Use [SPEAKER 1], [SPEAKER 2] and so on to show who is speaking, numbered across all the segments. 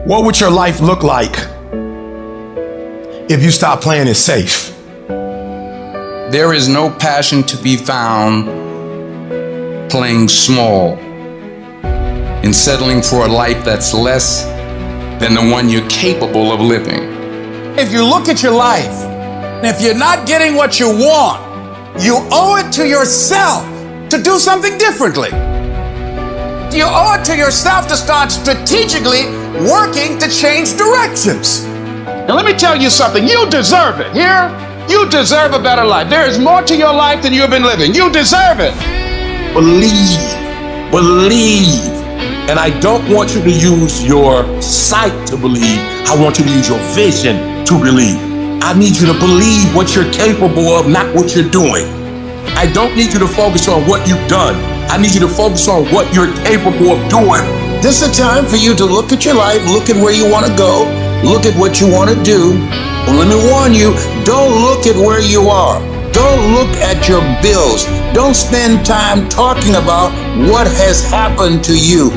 [SPEAKER 1] What would your life look like if you stopped playing it safe?
[SPEAKER 2] There is no passion to be found playing small and settling for a life that's less than the one you're capable of living.
[SPEAKER 3] If you look at your life, and if you're not getting what you want, you owe it to yourself to do something differently. You owe it to yourself to start strategically working to change directions. And let me tell you something, you deserve it. Here, you deserve a better life. There is more to your life than you've been living. You deserve it.
[SPEAKER 4] Believe. And I don't want you to use your sight to believe. I want you to use your vision to believe. I need you to believe what you're capable of, not what you're doing. I don't need you to focus on what you've done. I need you to focus on what you're capable of doing.
[SPEAKER 5] This is a time for you to look at your life, look at where you want to go, look at what you want to do. But let me warn you, don't look at where you are. Don't look at your bills. Don't spend time talking about what has happened to you.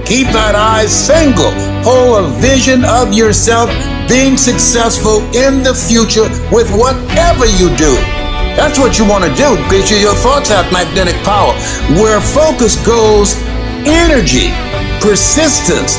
[SPEAKER 5] Keep that eye single. Hold a vision of yourself being successful in the future with whatever you do. That's what you want to do because your thoughts have magnetic power. Where focus goes, energy, persistence,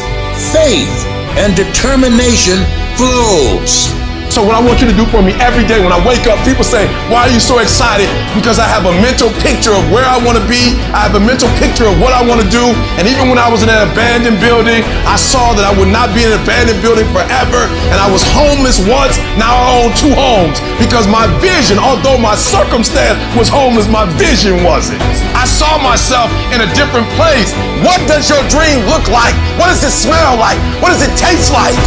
[SPEAKER 5] faith, and determination flows.
[SPEAKER 1] So what I want you to do for me every day when I wake up, people say, why are you so excited? Because I have a mental picture of where I want to be. I have a mental picture of what I want to do. And even when I was in an abandoned building, I saw that I would not be in an abandoned building forever. And I was homeless once, now I own 2 homes. Because my vision, although my circumstance was homeless, my vision wasn't. I saw myself in a different place. What does your dream look like? What does it smell like? What does it taste like?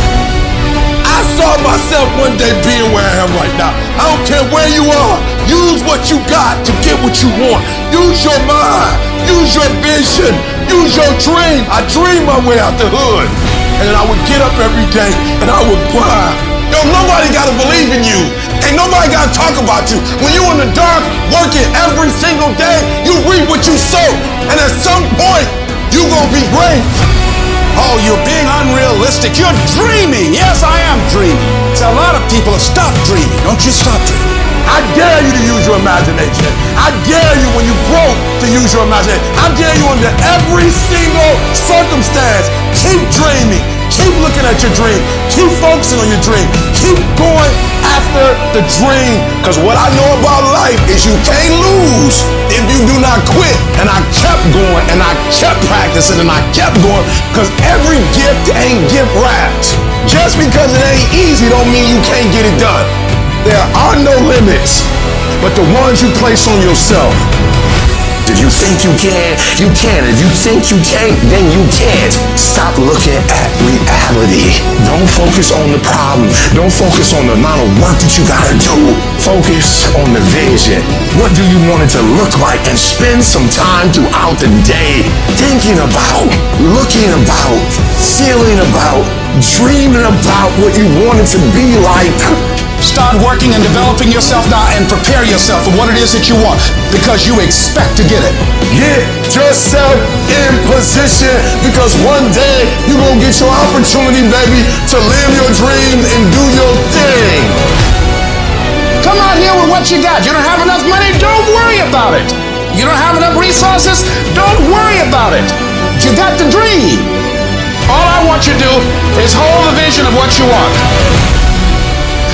[SPEAKER 1] I saw myself one day being where I am right now. I don't care where you are. Use what you got to get what you want. Use your mind. Use your vision. Use your dream. I dreamed my way out the hood. And then I would get up every day and I would grind. Yo, nobody got to believe in you. Ain't nobody got to talk about you. When you in the dark, working every single day, you reap what you sow. And at some point, you gonna be great.
[SPEAKER 3] Oh, you're being unrealistic. You're dreaming. Yes, I am dreaming. So a lot of people have stopped dreaming. Don't you stop dreaming.
[SPEAKER 1] I dare you to use your imagination. I dare you when you broke to use your imagination. I dare you under every single circumstance. Keep dreaming. Keep looking at your dream. Keep focusing on your dream. Keep going after the dream. Because what I know about life is you can't lose if you do not quit. And I kept going and I kept practicing and I kept going because every gift ain't gift wrapped. Just because it ain't easy don't mean you can't get it done. There are no limits, but the ones you place on yourself.
[SPEAKER 4] If you think you can, you can. If you think you can't, then you can't. Stop looking at reality. Don't focus on the problem. Don't focus on the amount of work that you gotta do. Focus on the vision. What do you want it to look like? And spend some time throughout the day thinking about, looking about, feeling about, dreaming about what you want it to be like.
[SPEAKER 3] Start working and developing yourself now and prepare yourself for what it is that you want because you expect to get it.
[SPEAKER 1] Get yourself in position because one day you're going to get your opportunity, baby, to live your dreams and do your thing.
[SPEAKER 3] Come out here with what you got. You don't have enough money? Don't worry about it. You don't have enough resources? Don't worry about it. You got the dream. All I want you to do is hold the vision of what you want.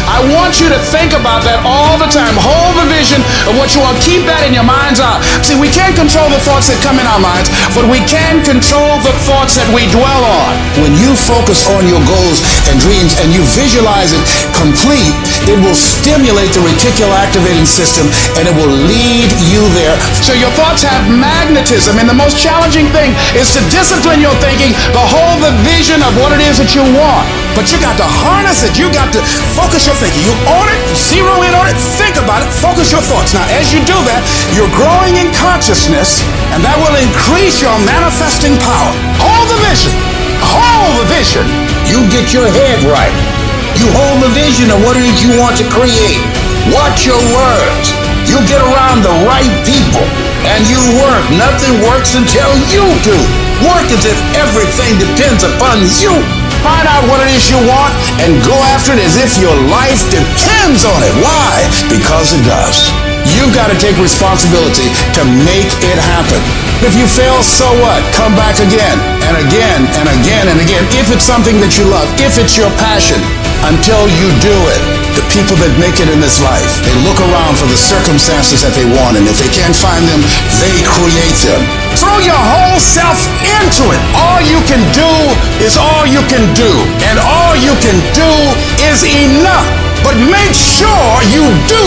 [SPEAKER 3] I want you to think about that all the time. Hold the vision of what you want. Keep that in your mind's eye. See, we can't control the thoughts that come in our minds, but we can control the thoughts that we dwell on. When you focus on your goals and dreams and you visualize it complete, it will stimulate the reticular activating system and it will lead you there. So your thoughts have magnetism, and the most challenging thing is to discipline your thinking, to hold the vision of what it is that you want. But you got to harness it. You got to focus your thinking. You own it, zero in on it, think about it, focus your thoughts. Now, as you do that, you're growing in consciousness, and that will increase your manifesting power. Hold the vision. Hold the vision. You get your head right. You hold the vision of what it is you want to create. Watch your words. You get around the right people, and you work. Nothing works until you do. Work as if everything depends upon you. Find out what it is you want and go after it as if your life depends on it. Why? Because it does. You've got to take responsibility to make it happen. If you fail, so what? Come back again and again and again and again. If it's something that you love, if it's your passion, until you do it. The people that make it in this life, they look around for the circumstances that they want, and if they can't find them, they create them. Throw your whole self into it. All you can do is all you can do, and all you can do is enough. But make sure you do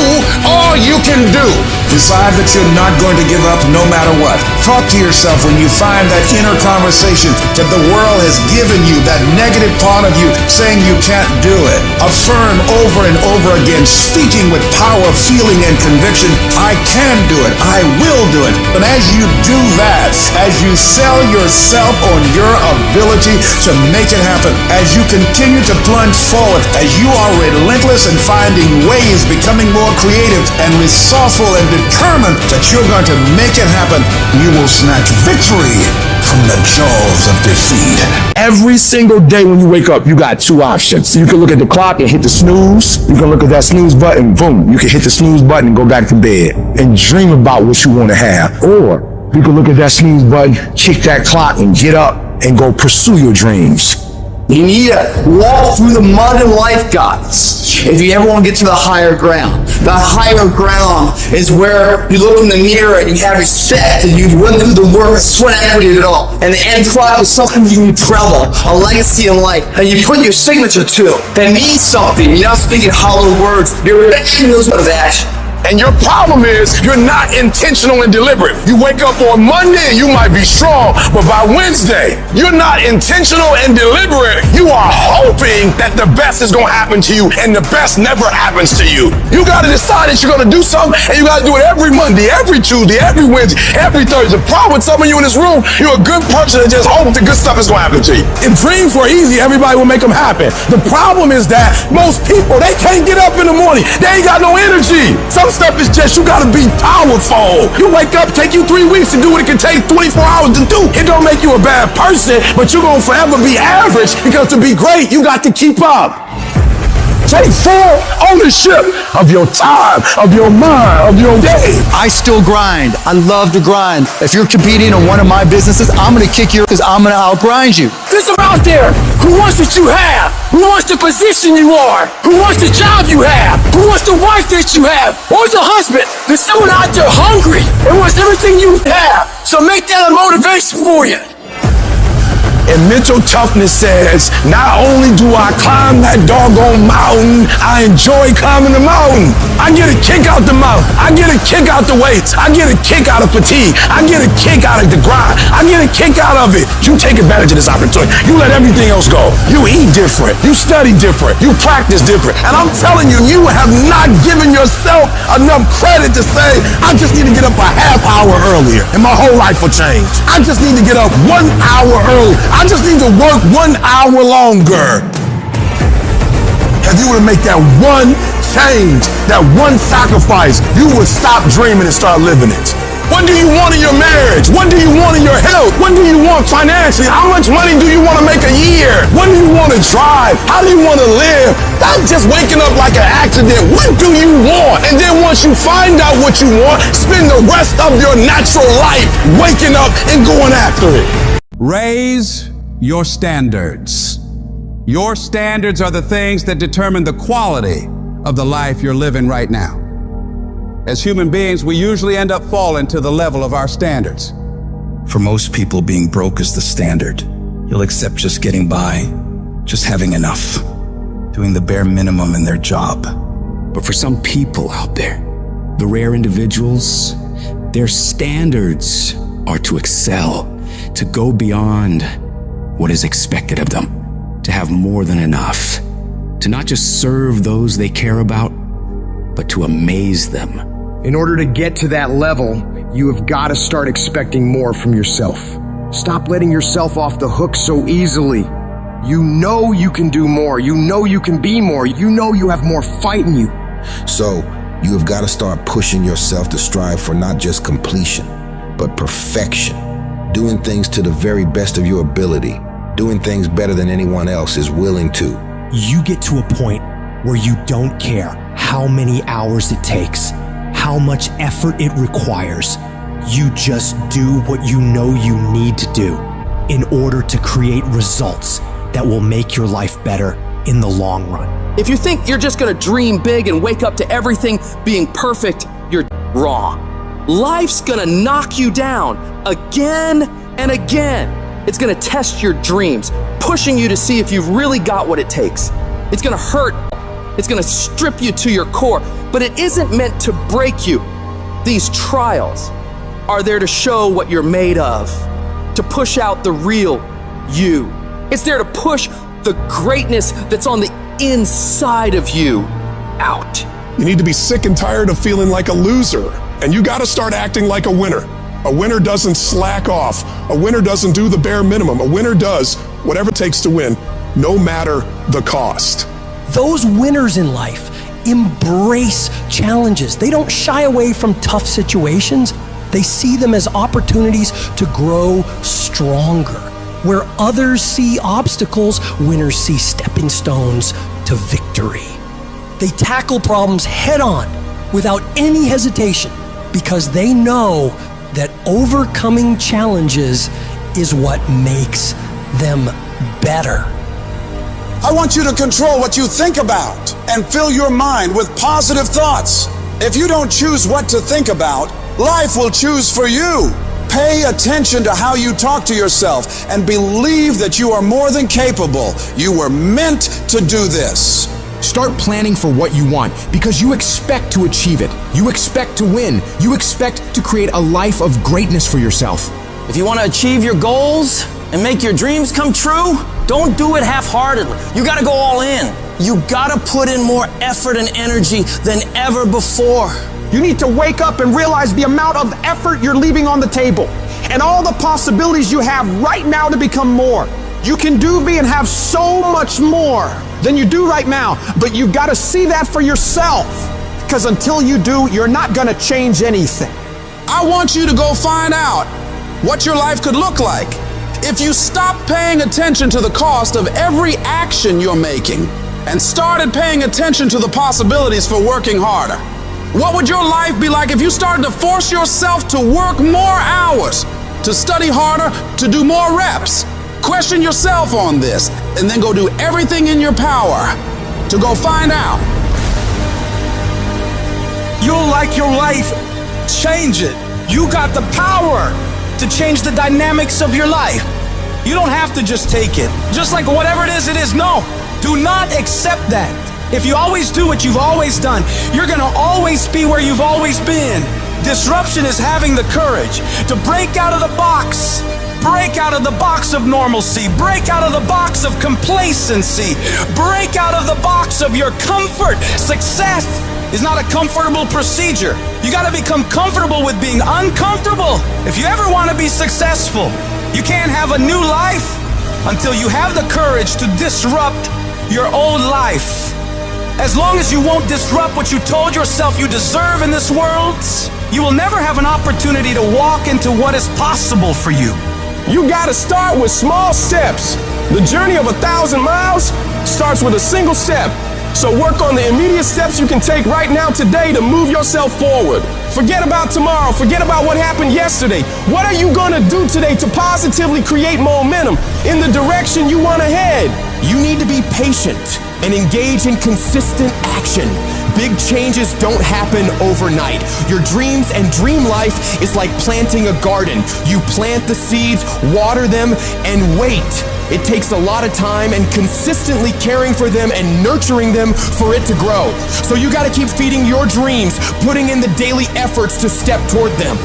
[SPEAKER 3] all you can do. Decide that you're not going to give up no matter what. Talk to yourself when you find that inner conversation that the world has given you, that negative part of you saying you can't do it. Affirm over and over again, speaking with power, feeling, and conviction, I can do it, I will do it. But as you do that, as you sell yourself on your ability to make it happen, as you continue to plunge forward, as you are relentless in finding ways, becoming more creative and resourceful and determined that you're going to make it happen, you will snatch victory from the jaws of defeat.
[SPEAKER 1] Every single day when you wake up, you got two options. You can look at the clock and hit the snooze. You can look at that snooze button, boom. You can hit the snooze button and go back to bed and dream about what you want to have. Or you can look at that snooze button, kick that clock and get up and go pursue your dreams.
[SPEAKER 6] You need to walk through the mud in life, guys, if you ever want to get to the higher ground. The higher ground is where you look in the mirror and you have respect and you run through the work, sweat equity at it all. And the end product is something you can be proud of, a legacy in life, and you put your signature to. That means something. You're not speaking hollow words. You're backing those with action.
[SPEAKER 1] And your problem is you're not intentional and deliberate. You wake up on Monday and you might be strong, but by Wednesday, you're not intentional and deliberate. You are hoping that the best is gonna happen to you, and the best never happens to you. You gotta decide that you're gonna do something, and you gotta do it every Monday, every Tuesday, every Wednesday, every Thursday. The problem with some of you in this room, you're a good person that just hopes the good stuff is gonna happen to you. If dreams were easy, everybody will make them happen. The problem is that most people, they can't get up in the morning. They ain't got no energy. Some stuff is just, you gotta be powerful. You wake up, take you 3 weeks to do what it can take 24 hours to do. It don't make you a bad person, but you're gonna forever be average, because to be great, you got to keep up. Take full ownership of your time, of your mind, of your day.
[SPEAKER 7] I still grind. I love to grind. If you're competing in one of my businesses, I'm gonna kick you because I'm gonna outgrind you.
[SPEAKER 8] There's some out there who wants what you have, who wants the position you are, who wants the job you have, who wants the wife that you have, or the husband. There's someone out there hungry and wants everything you have. So make that a motivation for you.
[SPEAKER 1] And mental toughness says, not only do I climb that doggone mountain, I enjoy climbing the mountain. I get a kick out the mountain. I get a kick out the weights. I get a kick out of fatigue. I get a kick out of the grind. I get a kick out of it. You take advantage of this opportunity. You let everything else go. You eat different. You study different. You practice different. And I'm telling you, you have not given yourself enough credit to say, I just need to get up a half hour earlier and my whole life will change. I just need to get up 1 hour early. I just need to work 1 hour longer. If you were to make that one change, that one sacrifice, you would stop dreaming and start living it. What do you want in your marriage? What do you want in your health? What do you want financially? How much money do you want to make a year? What do you want to drive? How do you want to live? Not just waking up like an accident. What do you want? And then once you find out what you want, spend the rest of your natural life waking up and going after it.
[SPEAKER 9] Raise your standards. Your standards are the things that determine the quality of the life you're living right now. As human beings, we usually end up falling to the level of our standards.
[SPEAKER 10] For most people, being broke is the standard. You'll accept just getting by, just having enough, doing the bare minimum in their job.
[SPEAKER 11] But for some people out there, the rare individuals, their standards are to excel, to go beyond what is expected of them, to have more than enough, to not just serve those they care about, but to amaze them.
[SPEAKER 12] In order to get to that level, you have got to start expecting more from yourself. Stop letting yourself off the hook so easily. You know you can do more. You know you can be more. You know you have more fight in you.
[SPEAKER 4] So, you have got to start pushing yourself to strive for not just completion, but perfection. Doing things to the very best of your ability, doing things better than anyone else is willing to.
[SPEAKER 13] You get to a point where you don't care how many hours it takes, how much effort it requires. You just do what you know you need to do in order to create results that will make your life better in the long run.
[SPEAKER 14] If you think you're just gonna dream big and wake up to everything being perfect, you're wrong. Life's gonna knock you down again and again. It's gonna test your dreams, pushing you to see if you've really got what it takes. It's gonna hurt. It's gonna strip you to your core, but it isn't meant to break you. These trials are there to show what you're made of, to push out the real you. It's there to push the greatness that's on the inside of you out.
[SPEAKER 1] You need to be sick and tired of feeling like a loser, and you gotta start acting like a winner. A winner doesn't slack off. A winner doesn't do the bare minimum. A winner does whatever it takes to win, no matter the cost.
[SPEAKER 13] Those winners in life embrace challenges. They don't shy away from tough situations. They see them as opportunities to grow stronger. Where others see obstacles, winners see stepping stones to victory. They tackle problems head on without any hesitation because they know that overcoming challenges is what makes them better.
[SPEAKER 15] I want you to control what you think about and fill your mind with positive thoughts. If you don't choose what to think about, life will choose for you. Pay attention to how you talk to yourself and believe that you are more than capable. You were meant to do this.
[SPEAKER 16] Start planning for what you want because you expect to achieve it. You expect to win. You expect to create a life of greatness for yourself.
[SPEAKER 17] If you want to achieve your goals and make your dreams come true, don't do it half-heartedly. You got to go all in. You got to put in more effort and energy than ever before.
[SPEAKER 18] You need to wake up and realize the amount of effort you're leaving on the table and all the possibilities you have right now to become more. You can do, be, and have so much more than you do right now, but you got to see that for yourself, because until you do, you're not going to change anything.
[SPEAKER 3] I want you to go find out what your life could look like if you stop paying attention to the cost of every action you're making and started paying attention to the possibilities for working harder. What would your life be like if you started to force yourself to work more hours, to study harder, to do more reps? Question yourself on this, and then go do everything in your power to go find out.
[SPEAKER 18] You'll like your life, change it. You got the power to change the dynamics of your life. You don't have to just take it. Just like whatever it is. No, do not accept that. If you always do what you've always done, you're gonna always be where you've always been. Disruption is having the courage to break out of the box. Break out of the box of normalcy. Break out of the box of complacency. Break out of the box of your comfort. Success is not a comfortable procedure. You gotta become comfortable with being uncomfortable. If you ever wanna be successful, you can't have a new life until you have the courage to disrupt your old life. As long as you won't disrupt what you told yourself you deserve in this world, you will never have an opportunity to walk into what is possible for you.
[SPEAKER 1] You gotta start with small steps. The journey of 1,000 miles starts with a single step. So work on the immediate steps you can take right now today to move yourself forward. Forget about tomorrow. Forget about what happened yesterday. What are you gonna do today to positively create momentum in the direction you want to head?
[SPEAKER 16] You need to be patient and engage in consistent action. Big changes don't happen overnight. Your dreams and dream life is like planting a garden. You plant the seeds, water them, and wait. It takes a lot of time and consistently caring for them and nurturing them for it to grow. So you gotta keep feeding your dreams, putting in the daily efforts to step toward them.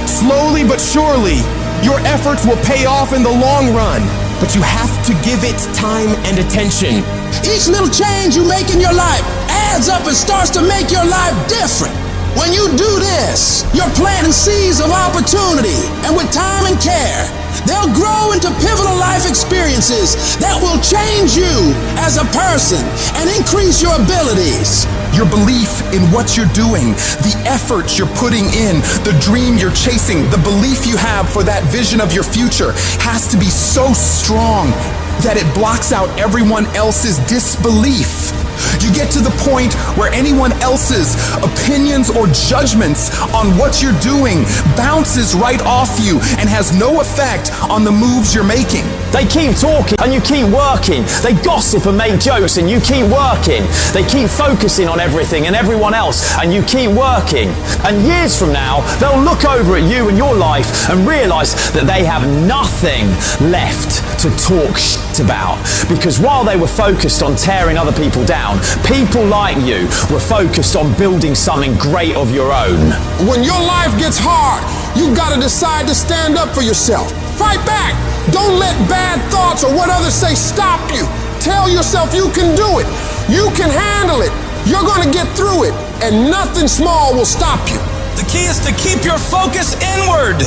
[SPEAKER 16] Slowly but surely, your efforts will pay off in the long run, but you have to give it time and attention.
[SPEAKER 3] Each little change you make in your life adds up and starts to make your life different. When you do this, you're planting seeds of opportunity, and with time and care, they'll grow into pivotal life experiences that will change you as a person and increase your abilities.
[SPEAKER 16] Your belief in what you're doing, the effort you're putting in, the dream you're chasing, the belief you have for that vision of your future has to be so strong that it blocks out everyone else's disbelief. You get to the point where anyone else's opinions or judgments on what you're doing bounces right off you and has no effect on the moves you're making.
[SPEAKER 17] They keep talking and you keep working. They gossip and make jokes and you keep working. They keep focusing on everything and everyone else and you keep working. And years from now, they'll look over at you and your life and realize that they have nothing left to talk shit about. Because while they were focused on tearing other people down, people like you were focused on building something great of your own.
[SPEAKER 19] When your life gets hard, you gotta decide to stand up for yourself. Fight back. Don't let bad thoughts or what others say stop you. Tell yourself you can do it. You can handle it. You're gonna get through it, and nothing small will stop you.
[SPEAKER 18] The key is to keep your focus inward.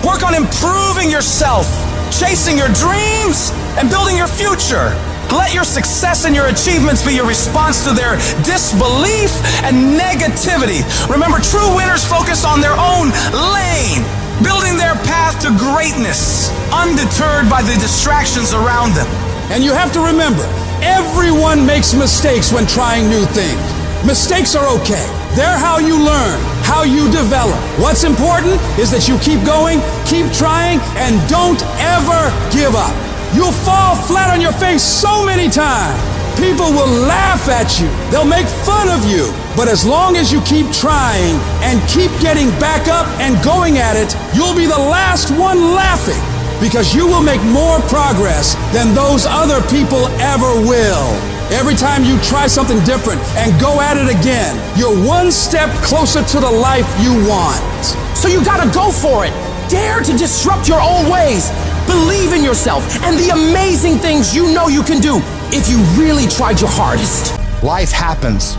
[SPEAKER 18] Work on improving yourself, chasing your dreams, and building your future. Let your success and your achievements be your response to their disbelief and negativity. Remember, true winners focus on their own lane, building their path to greatness, undeterred by the distractions around them.
[SPEAKER 9] And you have to remember, everyone makes mistakes when trying new things. Mistakes are okay. They're how you learn, how you develop. What's important is that you keep going, keep trying, and don't ever give up. You'll fall flat on your face so many times. People will laugh at you. They'll make fun of you. But as long as you keep trying and keep getting back up and going at it, you'll be the last one laughing, because you will make more progress than those other people ever will. Every time you try something different and go at it again, you're one step closer to the life you want.
[SPEAKER 8] So you gotta go for it. Dare to disrupt your old ways. Believe in yourself and the amazing things you know you can do if you really tried your hardest.
[SPEAKER 20] Life happens.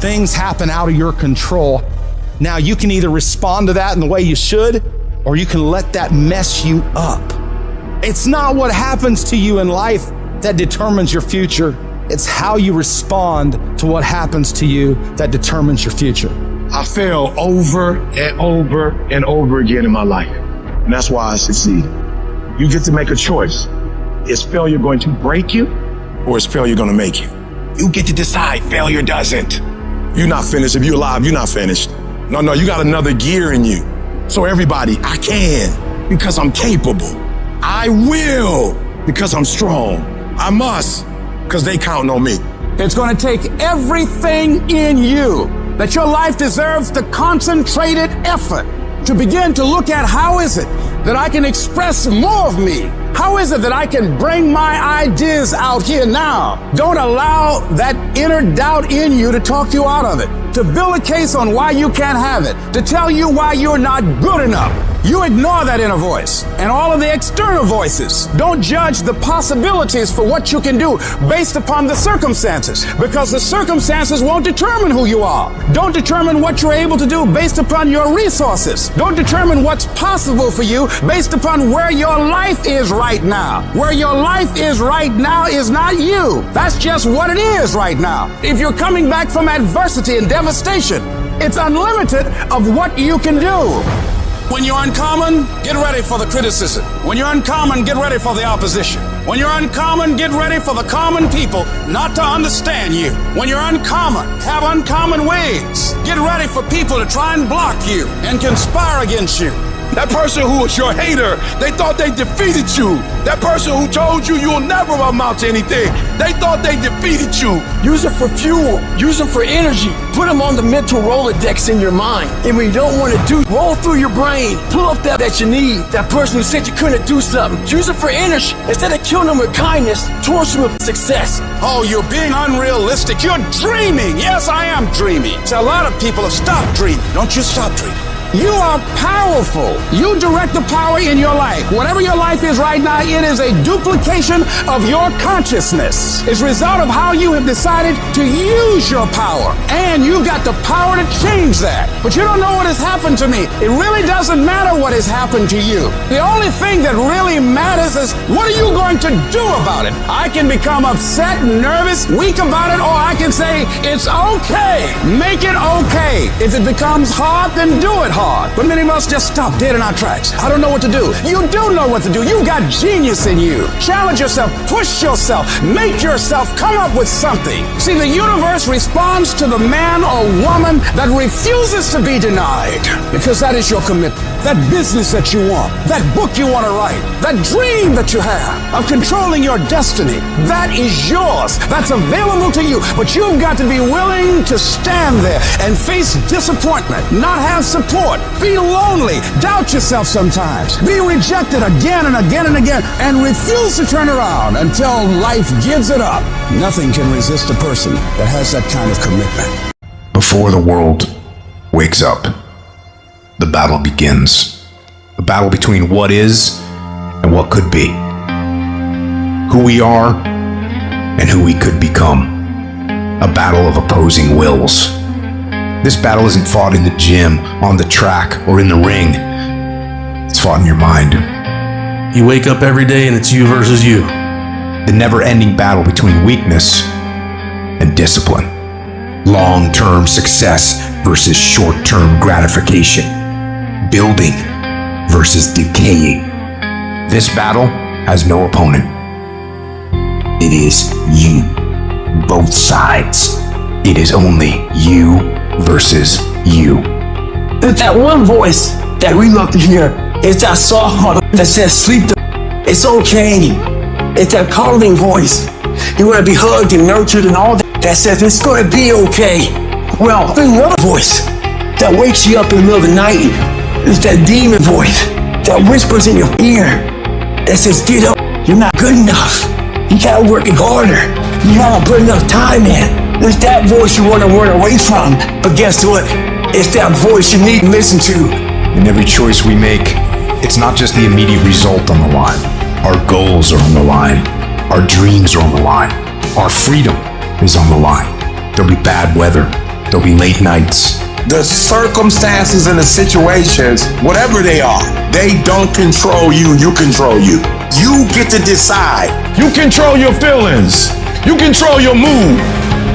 [SPEAKER 20] Things happen out of your control. Now you can either respond to that in the way you should, or you can let that mess you up. It's not what happens to you in life that determines your future. It's how you respond to what happens to you that determines your future.
[SPEAKER 4] I fail over and over and over again in my life. And that's why I succeed. You get to make a choice. Is failure going to break you, or is failure going to make you? You get to decide. Failure doesn't. You're not finished. If you're alive, you're not finished. No, you got another gear in you. So everybody, I can because I'm capable. I will because I'm strong. I must because they count on me.
[SPEAKER 3] It's going to take everything in you that your life deserves the concentrated effort to begin to look at how is it that I can express more of me? How is it that I can bring my ideas out here now? Don't allow that inner doubt in you to talk you out of it, to build a case on why you can't have it, to tell you why you're not good enough. You ignore that inner voice and all of the external voices. Don't judge the possibilities for what you can do based upon the circumstances, because the circumstances won't determine who you are. Don't determine what you're able to do based upon your resources. Don't determine what's possible for you based upon where your life is right now. Where your life is right now is not you. That's just what it is right now. If you're coming back from adversity and devastation, it's unlimited of what you can do. When you're uncommon, get ready for the criticism. When you're uncommon, get ready for the opposition. When you're uncommon, get ready for the common people not to understand you. When you're uncommon, have uncommon ways. Get ready for people to try and block you and conspire against you.
[SPEAKER 1] That person who was your hater, they thought they defeated you. That person who told you you'll never amount to anything, they thought they defeated you.
[SPEAKER 8] Use it for fuel. Use them for energy. Put them on the mental Rolodex in your mind. And when you don't want to do, roll through your brain. Pull up that you need. That person who said you couldn't do something. Use it for energy. Instead of killing them with kindness, torch them with success.
[SPEAKER 3] Oh, you're being unrealistic. You're dreaming. Yes, I am dreaming. So a lot of people have stopped dreaming. Don't you stop dreaming. You are powerful. You direct the power in your life. Whatever your life is right now, it is a duplication of your consciousness. It's a result of how you have decided to use your power. And you've got the power to change that. But you don't know what has happened to me. It really doesn't matter what has happened to you. The only thing that really matters is what are you going to do about it? I can become upset, nervous, weak about it, or I can say, it's okay. Make it okay. If it becomes hard, then do it hard. hard, but many of us just stop dead in our tracks. I don't know what to do. You do know what to do. You've got genius in you. Challenge yourself, push yourself, make yourself come up with something. See, the universe responds to the man or woman that refuses to be denied, because that is your commitment. That business that you want, that book you want to write, that dream that you have of controlling your destiny, that is yours. That's available to you. But you've got to be willing to stand there and face disappointment, not have support, feel lonely, doubt yourself sometimes, be rejected again and again and again, and refuse to turn around until life gives it up. Nothing can resist a person that has that kind of commitment.
[SPEAKER 4] Before the world wakes up, the battle begins. The battle between what is and what could be. Who we are and who we could become. A battle of opposing wills. This battle isn't fought in the gym, on the track, or in the ring. It's fought in your mind.
[SPEAKER 21] You wake up every day and it's you versus you.
[SPEAKER 4] The never-ending battle between weakness and discipline. Long-term success versus short-term gratification. Building versus decaying. This battle has no opponent. It is you. Both sides. It is only you versus you.
[SPEAKER 8] It's that one voice that we love to hear. It's that soft heart that says, sleep it's okay. It's that calming voice. You want to be hugged and nurtured and all that says it's going to be okay. Well, there's another voice that wakes you up in the middle of the night. It's that demon voice that whispers in your ear that says, get up, you're not good enough. You gotta work it harder. You haven't put enough time in. It's that voice you want to run away from. But guess what? It's that voice you need to listen to.
[SPEAKER 4] In every choice we make, it's not just the immediate result on the line. Our goals are on the line. Our dreams are on the line. Our freedom is on the line. There'll be bad weather. There'll be late nights.
[SPEAKER 3] The circumstances and the situations, whatever they are, they don't control you, you control you. You get to decide.
[SPEAKER 1] You control your feelings. You control your mood.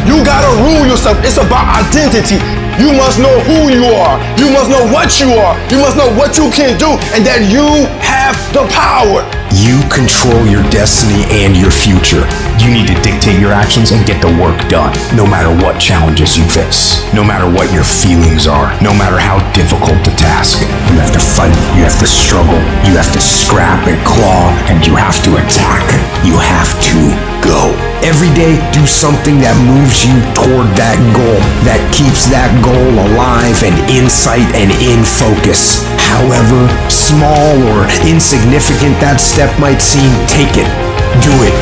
[SPEAKER 1] You gotta rule yourself. It's about identity. You must know who you are. You must know what you are. You must know what you can do, and that you have the power.
[SPEAKER 4] You control your destiny and your future. You need to dictate your actions and get the work done, no matter what challenges you face, no matter what your feelings are, no matter how difficult the task. You have to fight, you have to struggle, you have to scrap and claw, and you have to attack. You have to go. Every day, do something that moves you toward that goal, that keeps that goal alive and in sight and in focus. However small or insignificant that step might seem, take it. Do it.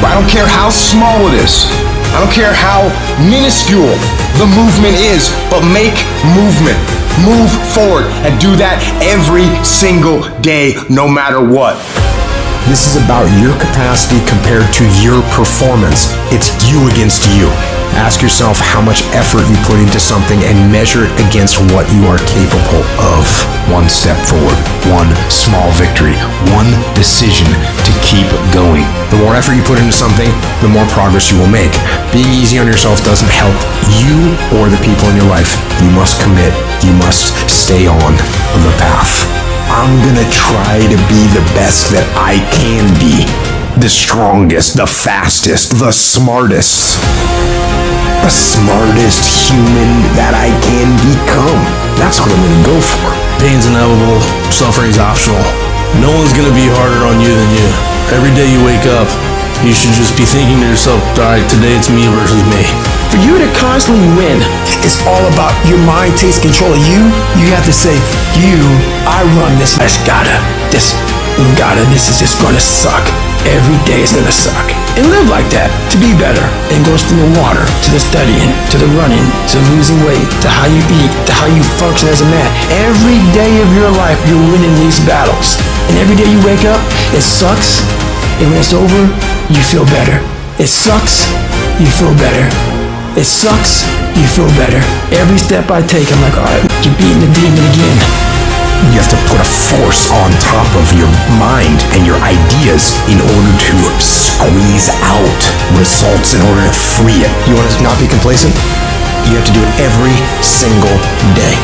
[SPEAKER 4] I don't care how small it is. I don't care how minuscule the movement is, but make movement. Move forward and do that every single day, no matter what. This is about your capacity compared to your performance. It's you against you. Ask yourself how much effort you put into something and measure it against what you are capable of. One step forward, one small victory, one decision to keep going. The more effort you put into something, the more progress you will make. Being easy on yourself doesn't help you or the people in your life. You must commit. You must stay on the path. I'm gonna try to be the best that I can be. The strongest, the fastest, the smartest. The smartest human that I can become. That's what I'm gonna go for.
[SPEAKER 21] Pain's inevitable, suffering's optional. No one's gonna be harder on you than you. Every day you wake up, you should just be thinking to yourself, alright, today it's me versus me.
[SPEAKER 8] For you to constantly win, it's all about your mind takes control of you. You have to say, you, I run this. This is just gonna suck. Every day is gonna suck. And live like that, to be better. It goes from the water, to the studying, to the running, to losing weight, to how you eat, to how you function as a man. Every day of your life, you're winning these battles. And every day you wake up, it sucks. And when it's over, you feel better. It sucks, you feel better. It sucks, you feel better. Every step I take, I'm like, all right, you're beating the demon again.
[SPEAKER 4] You have to put a force on top of your mind and your ideas in order to squeeze out results, in order to free it. You want to not be complacent? You have to do it every single day.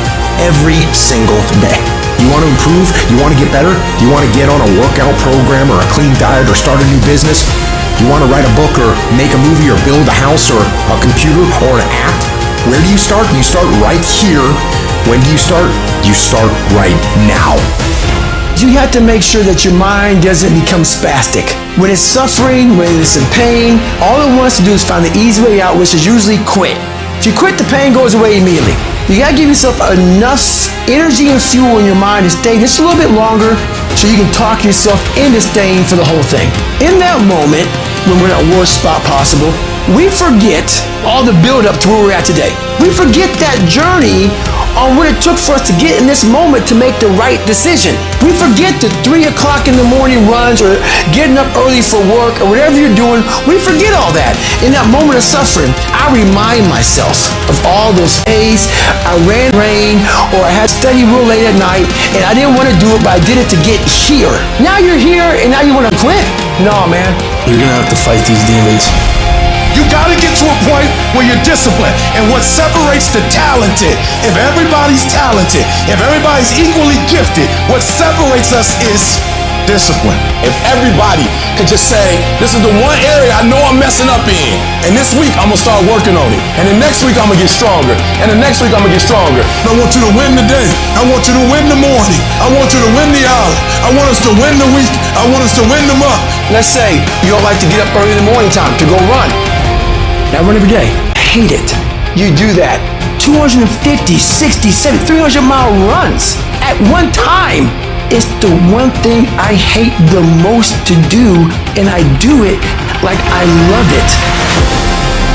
[SPEAKER 4] every single day. You want to improve? You want to get better? You want to get on a workout program or a clean diet or start a new business? You want to write a book or make a movie or build a house or a computer or an app? Where do you start? You start right here. When do you start? You start right now.
[SPEAKER 7] You have to make sure that your mind doesn't become spastic. When it's suffering, when it's in pain, all it wants to do is find the easy way out, which is usually quit. If you quit, the pain goes away immediately. You gotta give yourself enough energy and fuel in your mind to stay just a little bit longer so you can talk yourself into staying for the whole thing. In that moment, when we're at the worst spot possible, we forget all the build up to where we're at today. We forget that journey on what it took for us to get in this moment to make the right decision. We forget the 3 o'clock in the morning runs or getting up early for work or whatever you're doing. We forget all that. In that moment of suffering, I remind myself of all those days I ran rain or I had to study real late at night and I didn't want to do it, but I did it to get here. Now you're here and now you want to quit? No, man.
[SPEAKER 21] You're gonna have to fight these demons.
[SPEAKER 1] You gotta get to a point where you're disciplined. And what separates the talented, if everybody's talented, if everybody's equally gifted, what separates us is discipline. If everybody could just say, this is the one area I know I'm messing up in, and this week I'm gonna start working on it, and the next week I'm gonna get stronger, and the next week I'm gonna get stronger. I want you to win the day. I want you to win the morning. I want you to win the hour. I want us to win the week. I want us to win the month.
[SPEAKER 7] Let's say you don't like to get up early in the morning time to go run. Now run every day. I hate it. You do that. 250, 60, 70, 300-mile runs at one time. It's the one thing I hate the most to do, and I do it like I love it.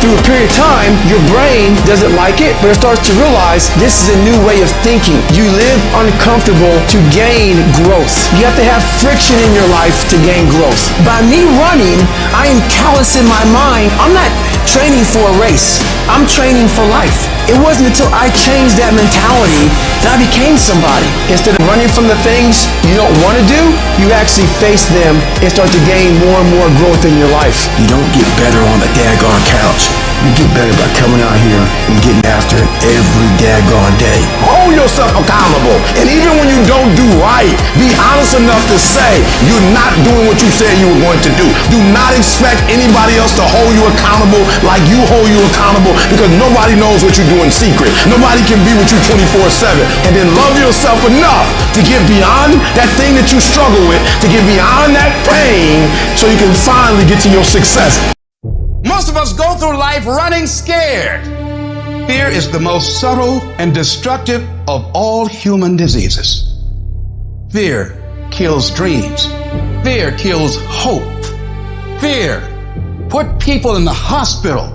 [SPEAKER 7] Through a period of time, your brain doesn't like it, but it starts to realize this is a new way of thinking. You live uncomfortable to gain growth. You have to have friction in your life to gain growth. By me running, I am callous in my mind. I'm not training for a race. I'm training for life. It wasn't until I changed that mentality that I became somebody. Instead of running from the things you don't want to do, you actually face them and start to gain more and more growth in your life.
[SPEAKER 4] You don't get better on the daggone couch. You get better by coming out here and getting after it every daggone day.
[SPEAKER 1] Hold yourself accountable. And even when you don't do right, be honest enough to say you're not doing what you said you were going to do. Do not expect anybody else to hold you accountable like you hold you accountable, because nobody knows what you do in secret. Nobody can be with you 24/7. And then love yourself enough to get beyond that thing that you struggle with, to get beyond that pain so you can finally get to your success.
[SPEAKER 3] Most of us go through life running scared. Fear is the most subtle and destructive of all human diseases. Fear kills dreams. Fear kills hope. Fear put people in the hospital.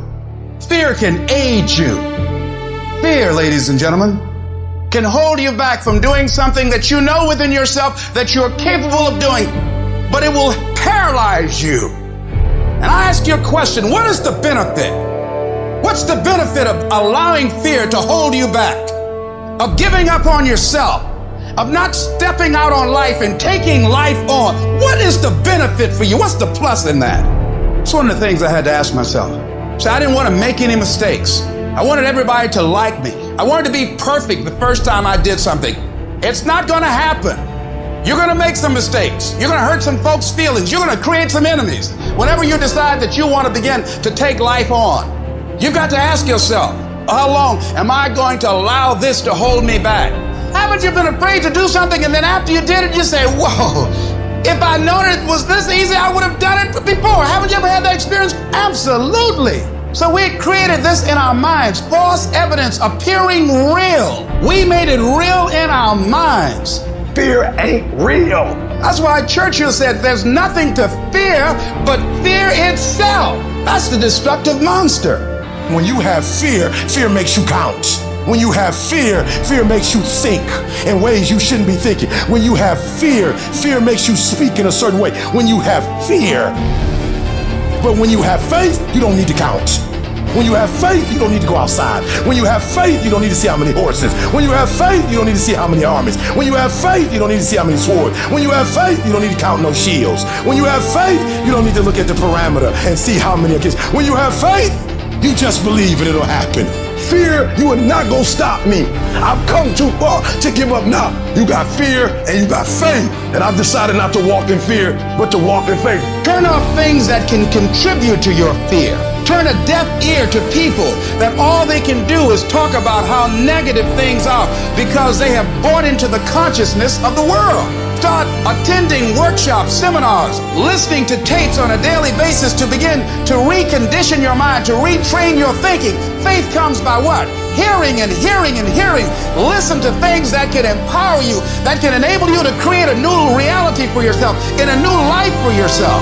[SPEAKER 3] Fear can age you. Fear, ladies and gentlemen, can hold you back from doing something that you know within yourself that you're capable of doing, but it will paralyze you. And I ask you a question, what is the benefit? What's the benefit of allowing fear to hold you back? Of giving up on yourself? Of not stepping out on life and taking life on? What is the benefit for you? What's the plus in that? It's one of the things I had to ask myself. So I didn't want to make any mistakes. I wanted everybody to like me. I wanted to be perfect the first time I did something. It's not going to happen. You're going to make some mistakes. You're going to hurt some folks' feelings. You're going to create some enemies. Whenever you decide that you want to begin to take life on, you've got to ask yourself, how long am I going to allow this to hold me back? Haven't you been afraid to do something and then after you did it, you say, whoa, if I known it was this easy, I would have done it before. Haven't you ever had that experience? Absolutely. So we created this in our minds, false evidence appearing real. We made it real in our minds. Fear ain't real. That's why Churchill said there's nothing to fear but fear itself. That's the destructive monster.
[SPEAKER 19] When you have fear, fear makes you count. When you have fear, fear makes you think in ways you shouldn't be thinking. When you have fear, fear makes you speak in a certain way. When you have fear, but when you have faith, you don't need to count. When you have faith, you don't need to go outside. When you have faith, you don't need to see how many horses. When you have faith, you don't need to see how many armies. When you have faith, you don't need to see how many swords. When you have faith, you don't need to count no shields. When you have faith, you don't need to look at the parameter and see how many kids. When you have faith, you just believe and it'll happen.
[SPEAKER 1] fear, you are not gonna stop me. I've come too far to give up now. You got fear and you got faith. And I've decided not to walk in fear, but to walk in faith.
[SPEAKER 3] Turn off things that can contribute to your fear. Turn a deaf ear to people that all they can do is talk about how negative things are because they have bought into the consciousness of the world. Start attending workshops, seminars, listening to tapes on a daily basis to begin to recondition your mind, to retrain your thinking. Faith comes by what? Hearing and hearing and hearing. Listen to things that can empower you, that can enable you to create a new reality for yourself, in a new life for yourself.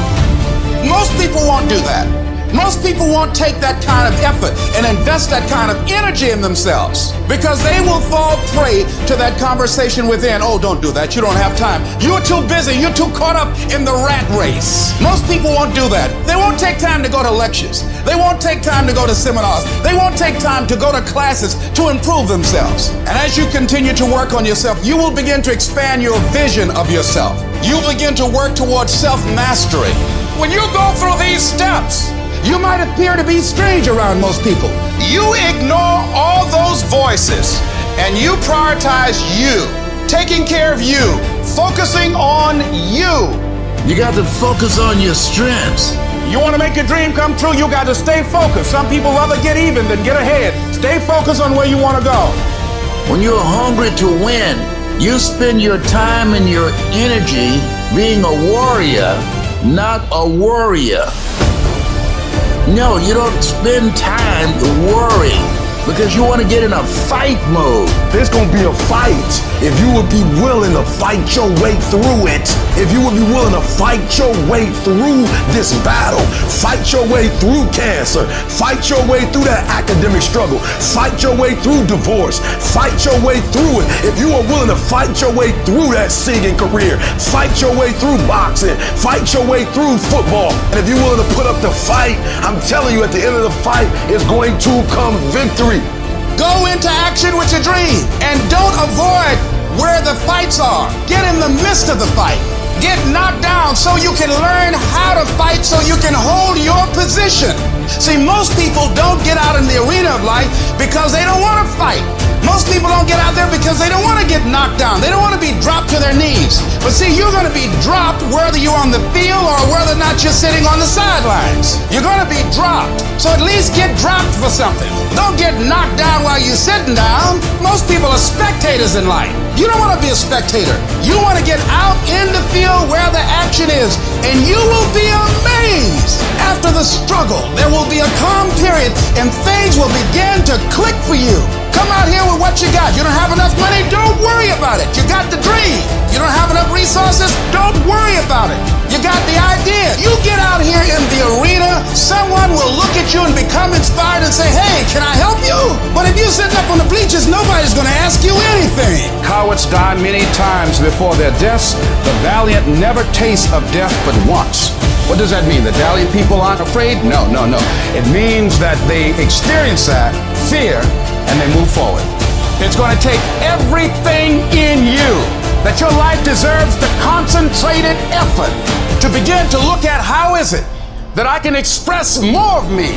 [SPEAKER 3] Most people won't do that. Most people won't take that kind of effort and invest that kind of energy in themselves because they will fall prey to that conversation within. Oh, don't do that. You don't have time. You're too busy. You're too caught up in the rat race. Most people won't do that. They won't take time to go to lectures. They won't take time to go to seminars. They won't take time to go to classes to improve themselves. And as you continue to work on yourself, you will begin to expand your vision of yourself. You'll begin to work towards self-mastery. When you go through these steps, you might appear to be strange around most people. You ignore all those voices and you prioritize you, taking care of you, focusing on you.
[SPEAKER 5] You got to focus on your strengths.
[SPEAKER 3] You want to make your dream come true, you got to stay focused. Some people rather get even than get ahead. Stay focused on where you want to go.
[SPEAKER 5] When you're hungry to win, you spend your time and your energy being a warrior, not a worrier. No, you don't spend time worrying because you want to get in a fight mode.
[SPEAKER 1] There's gonna be a fight if you would be willing to fight your way through it. If you would be willing to fight your way through this battle, fight your way through cancer, fight your way through that academic struggle, fight your way through divorce, fight your way through it. If you are willing to fight your way through that singing career, fight your way through boxing, fight your way through football, and if you're willing to put up the fight, I'm telling you, at the end of the fight is going to come victory.
[SPEAKER 3] Go into action with your dream and don't avoid where the fights are. Get in the midst of the fight. Get knocked down so you can learn how to fight, so you can hold your position. See, most people don't get out in the arena of life because they don't want to fight. Most people don't get out there because they don't want to get knocked down. They don't want to be dropped to their knees. But see, you're going to be dropped whether you're on the field or whether or not you're sitting on the sidelines. You're going to be dropped. So at least get dropped for something. Don't get knocked down while you're sitting down. Most people are spectators in life. You don't want to be a spectator. You want to get out in the field where the action is, and you will be amazed. After the struggle, there will be a calm period, and things will begin to click for you. Come out here with what you got. You don't have enough money? Don't worry about it. You got the dream. You don't have enough resources? Don't worry about it. You got the idea. You get out here in the arena, someone will look at you and become inspired and say, hey, can I help you? But if you're sitting up on the bleachers, nobody's going to ask you anything. Cowards die many times before their deaths. The valiant never taste of death but once. What does that mean? The valiant people aren't afraid? No. It means that they experience that fear and they move forward. It's going to take everything in you that your life deserves the concentrated effort to begin to look at how is it that I can express more of me?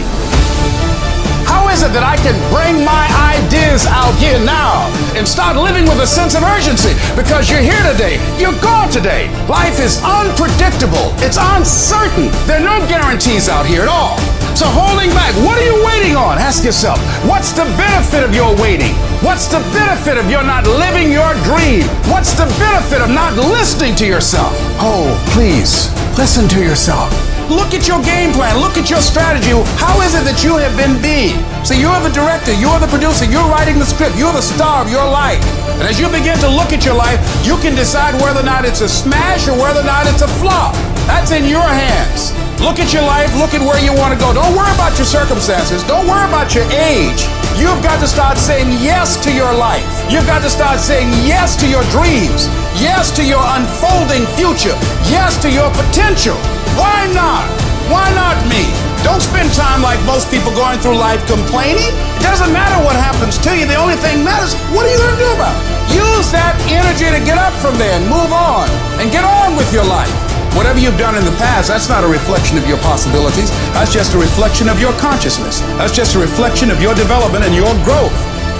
[SPEAKER 3] How is it that I can bring my ideas out here now and start living with a sense of urgency? Because you're here today, you're gone today. Life is unpredictable, it's uncertain. There are no guarantees out here at all. So holding back, what are you waiting on? Ask yourself, what's the benefit of your waiting? What's the benefit of your not living your dream? What's the benefit of not listening to yourself? Oh, please, listen to yourself. Look at your game plan. Look at your strategy. How is it that you have been being? So you're the director, you're the producer, you're writing the script, you're the star of your life. And as you begin to look at your life, you can decide whether or not it's a smash or whether or not it's a flop. That's in your hands. Look at your life, look at where you want to go. Don't worry about your circumstances. Don't worry about your age. You've got to start saying yes to your life. You've got to start saying yes to your dreams. Yes to your unfolding future. Yes to your potential. Why not? Why not me? Don't spend time like most people going through life complaining. It doesn't matter what happens to you. The only thing matters, what are you going to do about it? Use that energy to get up from there and move on and get on with your life. Whatever you've done in the past, that's not a reflection of your possibilities. That's just a reflection of your consciousness. That's just a reflection of your development and your growth.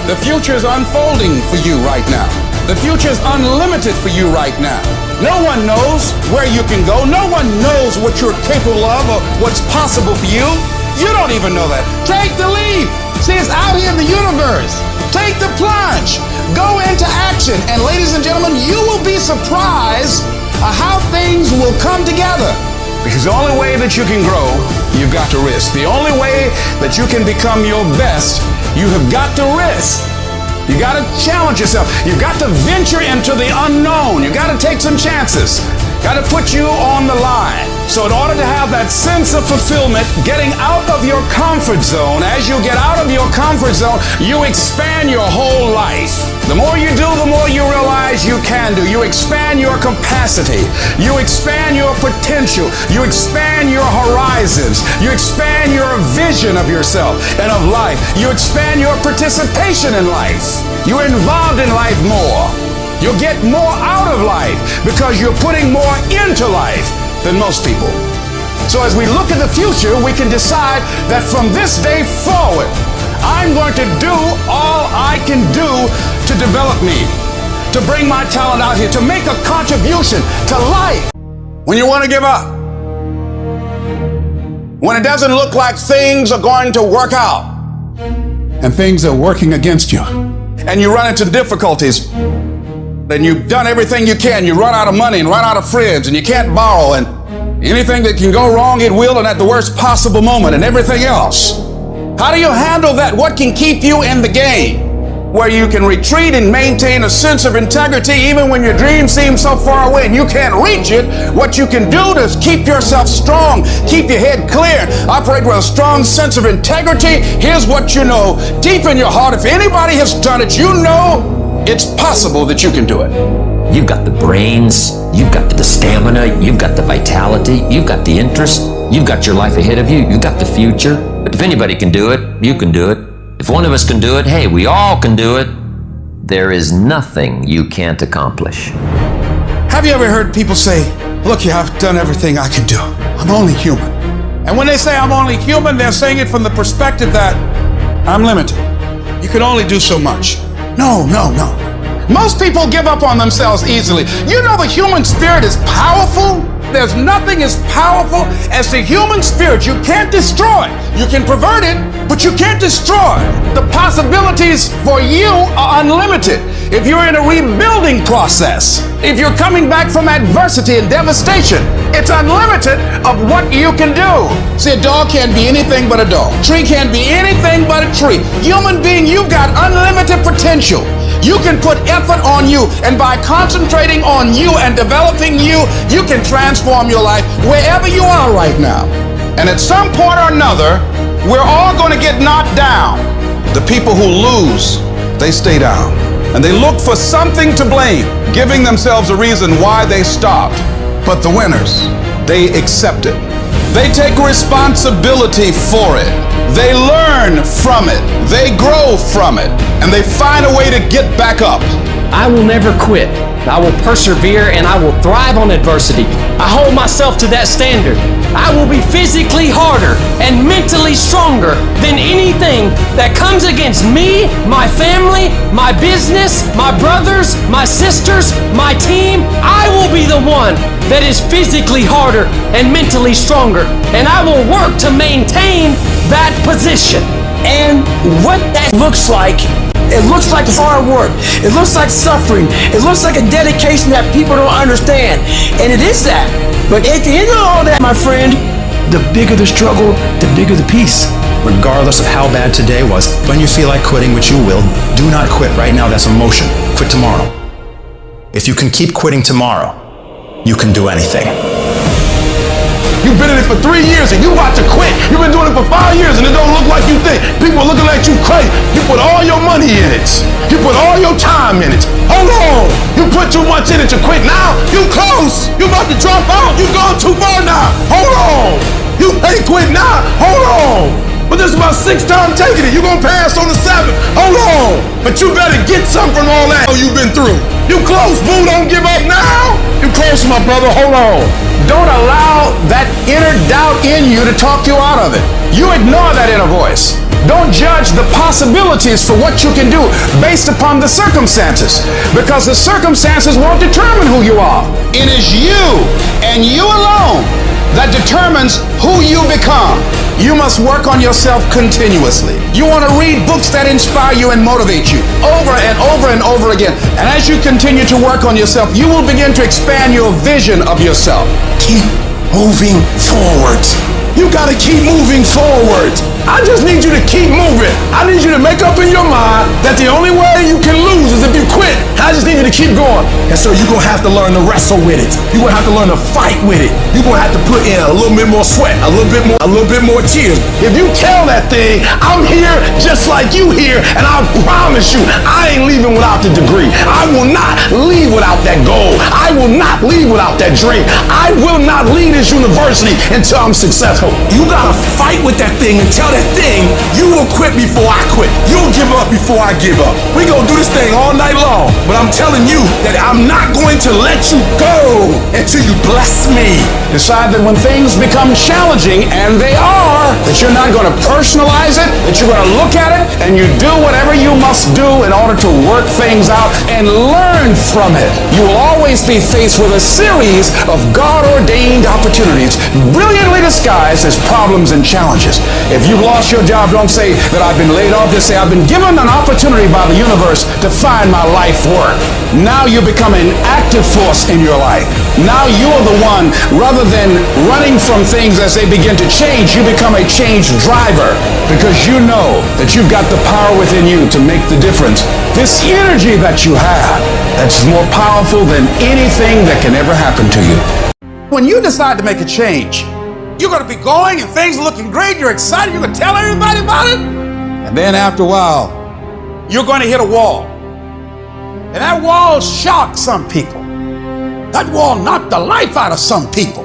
[SPEAKER 3] The future is unfolding for you right now. The future is unlimited for you right now. No one knows where you can go. No one knows what you're capable of or what's possible for you. You don't even know that. Take the leap. See, it's out here in the universe. Take the plunge. Go into action. And ladies and gentlemen, you will be surprised how things will come together. Because the only way that you can grow, you've got to risk. The only way that you can become your best, you have got to risk. You got to challenge yourself. You've got to venture into the unknown. You've got to take some chances. Got to put you on the line. So in order to have that sense of fulfillment, getting out of your comfort zone, as you get out of your comfort zone, you expand your whole life. The more you do, the more you realize you can do. You expand your capacity. You expand your potential. You expand your horizons. You expand your vision of yourself and of life. You expand your participation in life. You're involved in life more. You'll get more out of life because you're putting more into life than most people. So as we look at the future, we can decide that from this day forward, I'm going to do all I can do to develop me, to bring my talent out here, to make a contribution to life. When you want to give up, when it doesn't look like things are going to work out, and things are working against you, and you run into difficulties, and you've done everything you can, you run out of money and run out of friends, and you can't borrow, and anything that can go wrong, it will, and at the worst possible moment, and everything else. How do you handle that? What can keep you in the game where you can retreat and maintain a sense of integrity even when your dream seems so far away and you can't reach it? What you can do to keep yourself strong, keep your head clear, operate with a strong sense of integrity. Here's what you know deep in your heart. If anybody has done it, you know it's possible that you can do it.
[SPEAKER 2] You've got the brains, you've got the stamina, you've got the vitality, you've got the interest, you've got your life ahead of you, you've got the future. But if anybody can do it, you can do it. If one of us can do it, hey, we all can do it. There is nothing you can't accomplish.
[SPEAKER 3] Have you ever heard people say, look here, I've done everything I can do. I'm only human. And when they say I'm only human, they're saying it from the perspective that I'm limited. You can only do so much. No. Most people give up on themselves easily. You know the human spirit is powerful. There's nothing as powerful as the human spirit. You can't destroy it. You can pervert it, but you can't destroy it. The possibilities for you are unlimited. If you're in a rebuilding process, if you're coming back from adversity and devastation, it's unlimited of what you can do. See, a dog can't be anything but a dog. Tree can't be anything but a tree. Human being, you've got unlimited potential. You can put effort on you, and by concentrating on you and developing you, you can transform your life wherever you are right now. And at some point or another, we're all going to get knocked down. The people who lose, they stay down. And they look for something to blame, giving themselves a reason why they stopped. But the winners, they accept it. They take responsibility for it. They learn from it. They grow from it. And they find a way to get back up.
[SPEAKER 22] I will never quit. I will persevere and I will thrive on adversity. I hold myself to that standard. I will be physically harder and mentally stronger than anything that comes against me, my family, my business, my brothers, my sisters, my team. I will be the one that is physically harder and mentally stronger, and I will work to maintain that position.
[SPEAKER 8] And what that looks like, it looks like hard work. It looks like suffering. It looks like a dedication that people don't understand. And it is that. But at the end of all that, my friend,
[SPEAKER 7] The bigger the struggle, the bigger the peace.
[SPEAKER 10] Regardless of how bad today was, when you feel like quitting, which you will, do not quit right now. That's emotion. Quit tomorrow. If you can keep quitting tomorrow, you can do anything.
[SPEAKER 1] You've been in it for 3 years and you about to quit. You've been doing it for 5 years and it don't look like you think. People are looking at you crazy. You put all your money in it. You put all your time in it. Hold on. You put too much in it to quit now. You close. You about to drop out. You gone too far now. Hold on. You ain't quit now. Hold on. But this is my 6th time taking it. You gonna pass on the 7th. Hold on. But you better get something from all that you've been through. You close, boo. Don't give up now. You close, my brother. Hold on.
[SPEAKER 3] don't allow that inner doubt in you to talk you out of it. You ignore that inner voice. Don't judge the possibilities for what you can do based upon the circumstances, because the circumstances won't determine who you are. It is you and you alone that determines who you become. You must work on yourself continuously. You want to read books that inspire you and motivate you over and over and over again. And as you continue to work on yourself, you will begin to expand your vision of yourself.
[SPEAKER 4] Keep moving forward.
[SPEAKER 1] You gotta keep moving forward. I just need you to keep moving. I need you to make up in your mind that the only way you can lose is if you quit. I just need you to keep going. And so you're gonna have to learn to wrestle with it. You're gonna have to learn to fight with it. You're gonna have to put in a little bit more sweat, a little bit more tears. If you tell that thing, I'm here just like you here, and I promise you, I ain't leaving without the degree. I will not leave without that goal. I will not leave without that dream. I will not leave this university until I'm successful. You gotta fight with that thing and tell that thing, you will quit before I quit. You'll give up before I give up. We gonna do this thing all night long, but I'm telling you that I'm not going to let you go until you bless me.
[SPEAKER 3] Decide that when things become challenging, and they are, that you're not going to personalize it, that you're going to look at it, and you do whatever you must do in order to work things out and learn from it. You will always be faced with a series of God-ordained opportunities, brilliantly disguised as problems and challenges. If you've lost your job, don't say that I've been laid off. Just say I've been given an opportunity by the universe to find my life work. Now you become an active force in your life. Now you are the one, rather than running from things as they begin to change, you become a change driver, because you know that you've got the power within you to make the difference. This energy that you have, that's more powerful than anything that can ever happen to you. When you decide to make a change, you're going to be going and things are looking great. You're excited. You're going to tell everybody about it. And then after a while, you're going to hit a wall. And that wall shocked some people. That wall knocked the life out of some people.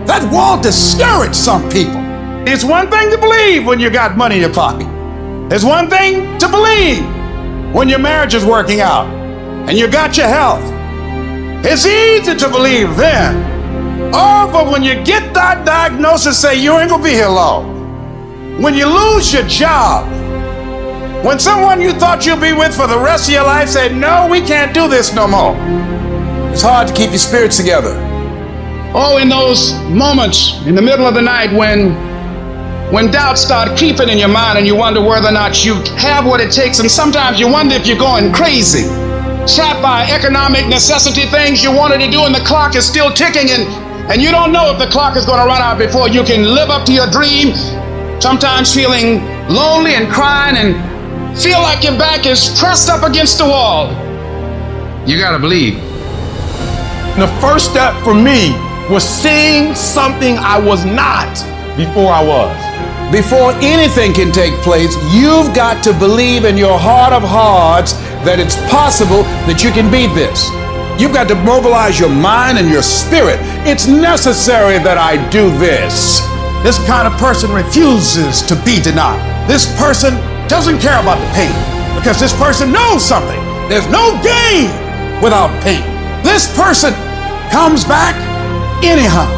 [SPEAKER 3] That wall discouraged some people. It's one thing to believe when you got money in your pocket. It's one thing to believe when your marriage is working out and you got your health. It's easy to believe then. Oh, but when you get that diagnosis, say you ain't gonna be here long. When you lose your job, when someone you thought you'd be with for the rest of your life say, no, we can't do this no more. It's hard to keep your spirits together. Oh, in those moments in the middle of the night when doubts start creeping in your mind and you wonder whether or not you have what it takes, and sometimes you wonder if you're going crazy, trapped by economic necessity, things you wanted to do, and the clock is still ticking, and you don't know if the clock is going to run out before you can live up to your dream. Sometimes feeling lonely and crying and feel like your back is pressed up against the wall. You got to believe.
[SPEAKER 1] The first step for me was seeing something I was not before I was.
[SPEAKER 3] Before anything can take place, you've got to believe in your heart of hearts that it's possible that you can be this. You've got to mobilize your mind and your spirit. It's necessary that I do this. This kind of person refuses to be denied. This person doesn't care about the pain because this person knows something. There's no gain without pain. This person comes back anyhow,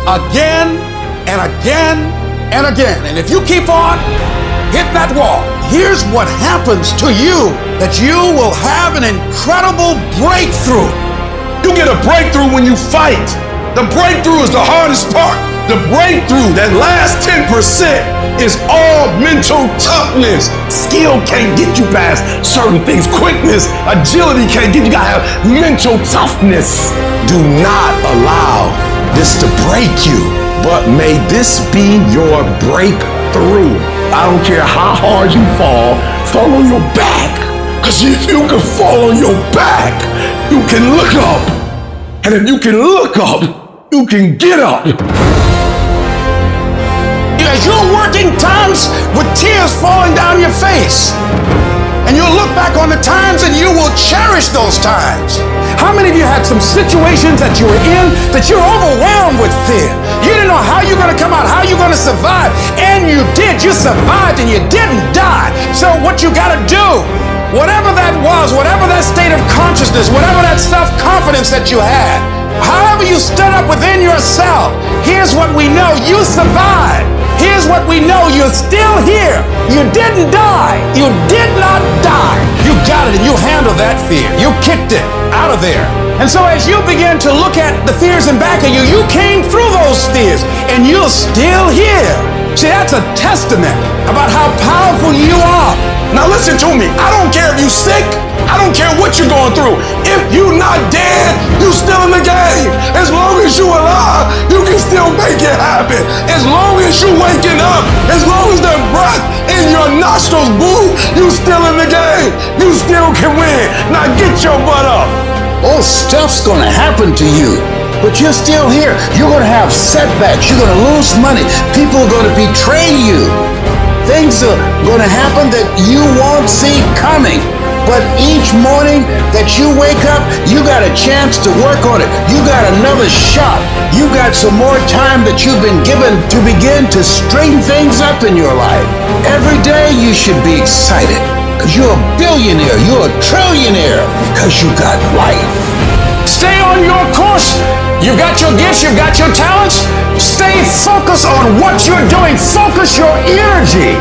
[SPEAKER 3] again and again and again. And if you keep on hitting that wall, here's what happens to you, that you will have an incredible breakthrough.
[SPEAKER 1] You get a breakthrough when you fight. The breakthrough is the hardest part. The breakthrough, that last 10%, is all mental toughness. Skill can't get you past certain things. Quickness, agility can't get you. You gotta have mental toughness.
[SPEAKER 4] Do not allow this to break you, but may this be your breakthrough.
[SPEAKER 1] I don't care how hard you fall on your back. Because if you can fall on your back, you can look up. And if you can look up, you can get up.
[SPEAKER 3] As you're working times with tears falling down your face, and you'll look back on the times and you will cherish those times. How many of you had some situations that you were in that you're overwhelmed with fear? You didn't know how you're going to come out, how you're going to survive, and you did. You survived and you didn't die. So what you got to do, whatever that was, whatever that state of consciousness, whatever that self-confidence that you had, However you stood up within yourself, here's what we know: you survived. Here's what we know: you're still here. You didn't die. You did not die. You got it and you handled that fear. You kicked it out of there. And so as you begin to look at the fears in back of you, you came through those fears and you're still here. See, that's a testament about how powerful you are.
[SPEAKER 1] Now listen to me. I don't care if you're sick. I don't care what you're going through. If you're not dead, you're still in the game. As long as you're alive, you can still make it happen. As long as you're waking up, as long as the breath in your nostrils move, you're still in the game. You still can win. Now get your butt up.
[SPEAKER 3] Oh, stuff's gonna happen to you, but you're still here. You're gonna have setbacks. You're gonna lose money. People are gonna betray you. Things are gonna happen that you won't see coming. But each morning that you wake up, you got a chance to work on it. You got another shot. You got some more time that you've been given to begin to straighten things up in your life. Every day you should be excited, because you're a billionaire, you're a trillionaire, because you got life. Stay on your course. You've got your gifts, you've got your talents. Stay focused on what you're doing. Focus your energy.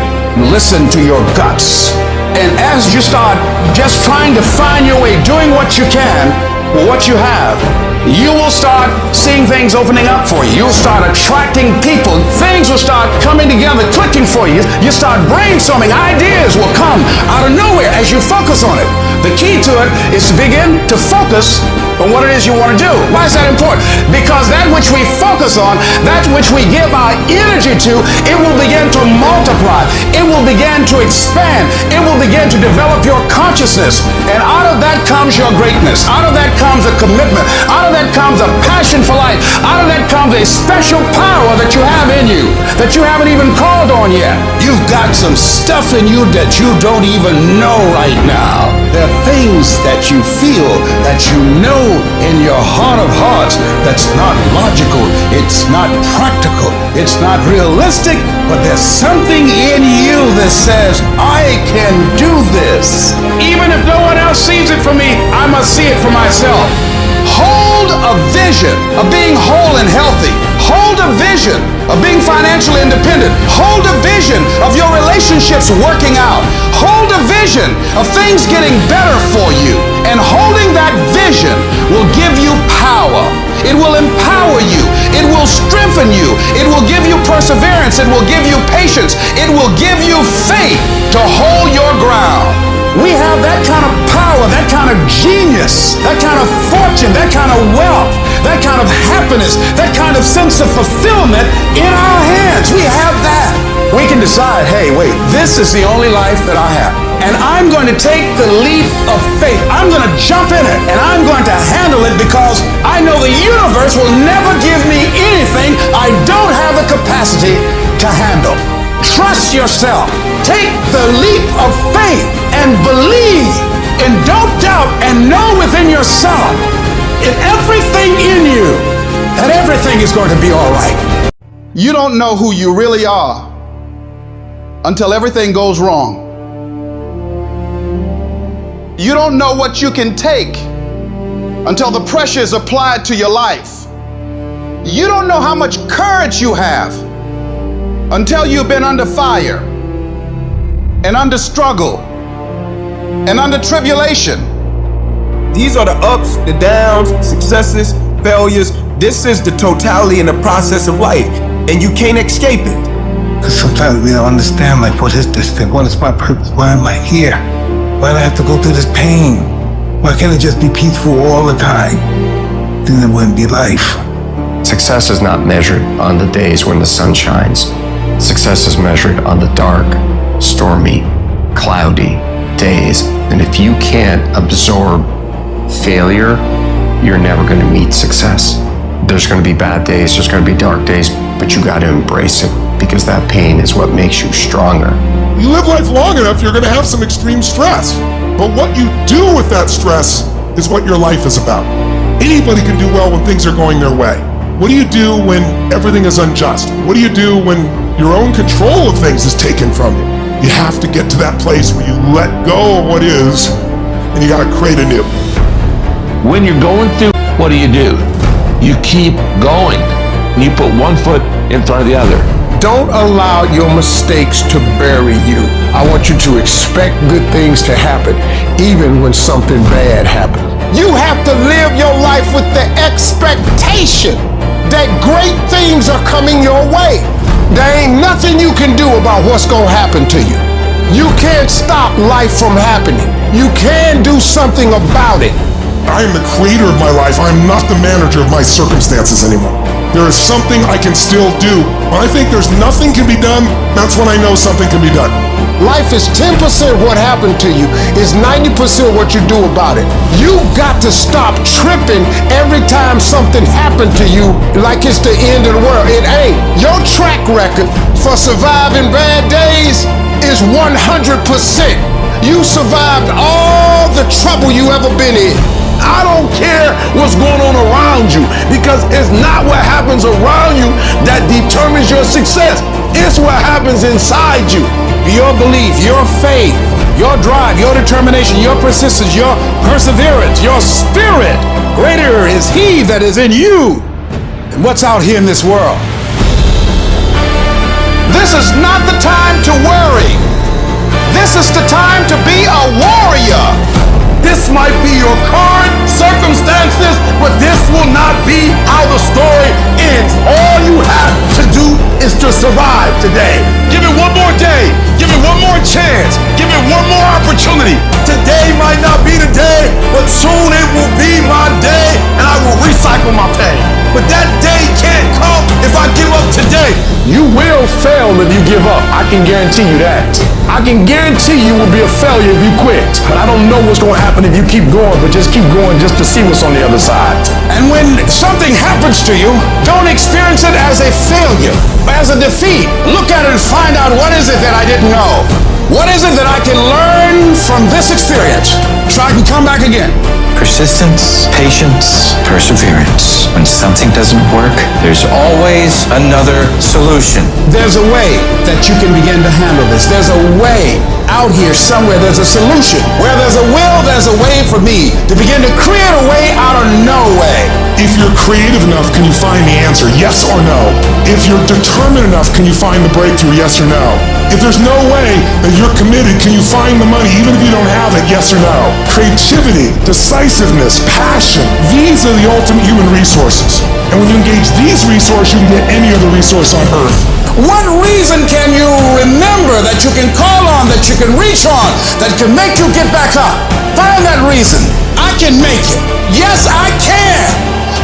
[SPEAKER 3] Listen to your guts. And as you start just trying to find your way, doing what you can with what you have, you will start seeing things opening up for you. You'll start attracting people. Things will start coming together, clicking for you. You start brainstorming. Ideas will come out of nowhere as you focus on it. The key to it is to begin to focus on what it is you want to do. Why is that important? Because that which we focus on, that which we give our energy to, it will begin to multiply. It will begin to expand. It will begin to develop your consciousness. And out of that comes your greatness. Out of that comes a commitment. Out of that comes a passion for life. Out of that comes a special power that you have in you that you haven't even called on yet. You've got some stuff in you that you don't even know right now. There are things that you feel, that you know in your heart of hearts, that's not logical, it's not practical, it's not realistic, but there's something in you that says, I can do this. Even if no one else sees it for me, I must see it for myself. Hold a vision of being whole and healthy. Hold a vision of being financially independent. Hold a vision of your relationships working out. Hold a vision of things getting better for you. And holding that vision will give you power. It will empower you. It will strengthen you. It will give you perseverance. It will give you patience. It will give you faith to hold your ground. We have that kind of power, that kind of genius, that kind of fortune, that kind of wealth, that kind of happiness, that kind of sense of fulfillment in our hands. We have that. We can decide, hey, wait, this is the only life that I have. And I'm going to take the leap of faith. I'm going to jump in it, and I'm going to handle it because I know the universe will never give me anything I don't have the capacity to handle. Trust yourself. Take the leap of faith and believe, and don't doubt, and know within yourself, in everything in you, that everything is going to be all right.
[SPEAKER 20] You don't know who you really are until everything goes wrong. You don't know what you can take until the pressure is applied to your life. You don't know how much courage you have until you've been under fire and under struggle and under tribulation.
[SPEAKER 6] These are the ups, the downs, successes, failures. This is the totality and the process of life, and you can't escape it.
[SPEAKER 11] Because sometimes we don't understand, like, what is this thing? What is my purpose? Why am I here? Why do I have to go through this pain? Why can't it just be peaceful all the time? Then it wouldn't be life.
[SPEAKER 23] Success is not measured on the days when the sun shines. Success is measured on the dark, stormy, cloudy days. And if you can't absorb failure, you're never going to meet success. There's going to be bad days, there's going to be dark days, but you got to embrace it, because that pain is what makes you stronger.
[SPEAKER 19] You live life long enough, you're going to have some extreme stress. But what you do with that stress is what your life is about. Anybody can do well when things are going their way. What do you do when everything is unjust? What do you do when your own control of things is taken from you? You have to get to that place where you let go of what is, and you got to create anew.
[SPEAKER 3] When you're going through, what do?
[SPEAKER 4] You keep going. You put one foot in front of the other.
[SPEAKER 19] Don't allow your mistakes to bury you. I want you to expect good things to happen, even when something bad happens. You have to live your life with the expectation that great things are coming your way. There ain't nothing you can do about what's gonna happen to you. You can't stop life from happening. You can do something about it.
[SPEAKER 12] I am the creator of my life. I'm not the manager of my circumstances anymore. There is something I can still do. When I think there's nothing can be done, that's when I know something can be done.
[SPEAKER 19] Life is 10% what happened to you, is 90% what you do about it. You got to stop tripping every time something happened to you like it's the end of the world. It ain't. Your track record for surviving bad days is 100%. You survived all the trouble you ever been in.
[SPEAKER 1] I don't care what's going on around you, because it's not what happens around you that determines your success. It's what happens inside you.
[SPEAKER 3] Your belief, your faith, your drive, your determination, your persistence, your perseverance, your spirit. Greater is He that is in you than what's out here in this world. This is not the time to worry. This is the time to be a warrior.
[SPEAKER 1] This might be your current circumstances, but this will not be how the story ends. All you have to do is to survive today. Give it one more day. Give it one more chance. Give it one more opportunity. Today might not be the day, but soon it will be my day, and I will recycle my pain. But that day can't come if I give up today.
[SPEAKER 3] You will fail if you give up. I can guarantee you that. I can guarantee you will be a failure if you quit. But I don't know what's going to happen if you keep going, but just keep going just to see what's on the other side. And when something happens to you, don't experience it as a failure, as a defeat. Look at it and find out, what is it that I didn't know? What is it that I can learn from this experience so I can come back again?
[SPEAKER 13] Persistence, patience, perseverance. When something doesn't work, there's always another solution.
[SPEAKER 3] There's a way that you can begin to handle this. There's a way out here somewhere. There's a solution. Where there's a will, there's a way for me to begin to create a way out of no way.
[SPEAKER 12] If you're creative enough, can you find the answer, yes or no? If you're determined enough, can you find the breakthrough, yes or no? If there's no way that you're committed, can you find the money even if you don't have it, yes or no? Creativity, decisiveness, passion, these are the ultimate human resources. And when you engage these resources, you can get any other resource on earth.
[SPEAKER 3] What reason can you remember that you can call on, that you can reach on, that can make you get back up? Find that reason. I can make it. Yes, I can.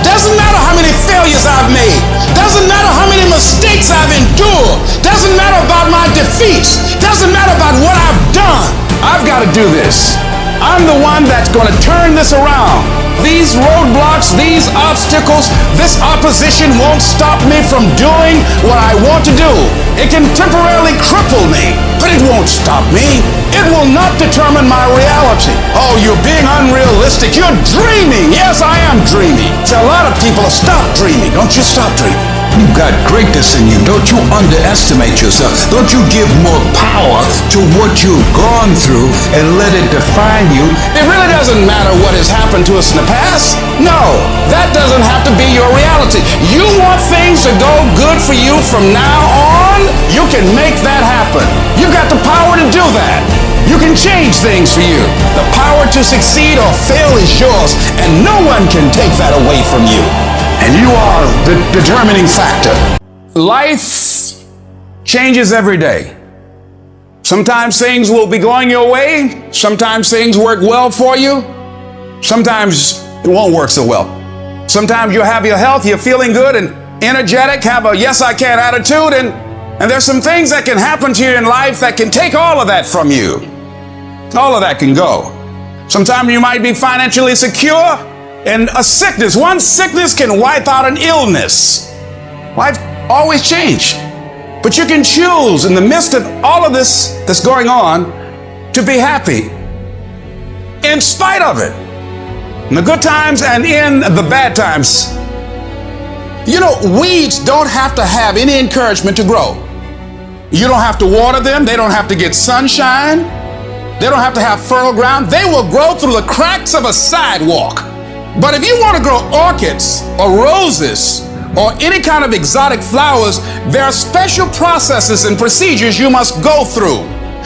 [SPEAKER 3] Doesn't matter how many failures I've made. Doesn't matter how many mistakes I've endured. Doesn't matter about my defeats. Doesn't matter about what I've done. I've got to do this. I'm the one that's going to turn this around. These roadblocks, these obstacles, this opposition won't stop me from doing what I want to do. It can temporarily cripple me, but it won't stop me. It will not determine my reality. Oh, you're being unrealistic. You're dreaming. Yes, I am dreaming. So a lot of people stop dreaming. Don't you stop dreaming.
[SPEAKER 5] You've got greatness in you. Don't you underestimate yourself. Don't you give more power to what you've gone through and let it define you.
[SPEAKER 3] It really doesn't matter what has happened to us in the past. No, that doesn't have to be your reality. You want things to go good for you from now on? You can make that happen. You've got the power to do that. You can change things for you. The power to succeed or fail is yours, and no one can take that away from you. And you are the determining factor. Life changes every day. Sometimes things will be going your way. Sometimes things work well for you. Sometimes it won't work so well. Sometimes you'll have your health, you're feeling good and energetic, have a yes I can attitude, and there's some things that can happen to you in life that can take all of that from you. All of that can go. Sometimes you might be financially secure, and a sickness, one sickness can wipe out an illness. Life always changes. But you can choose in the midst of all of this that's going on to be happy in spite of it. In the good times and in the bad times. You know, weeds don't have to have any encouragement to grow. You don't have to water them. They don't have to get sunshine. They don't have to have fertile ground. They will grow through the cracks of a sidewalk. But if you want to grow orchids or roses or any kind of exotic flowers, there are special processes and procedures you must go through.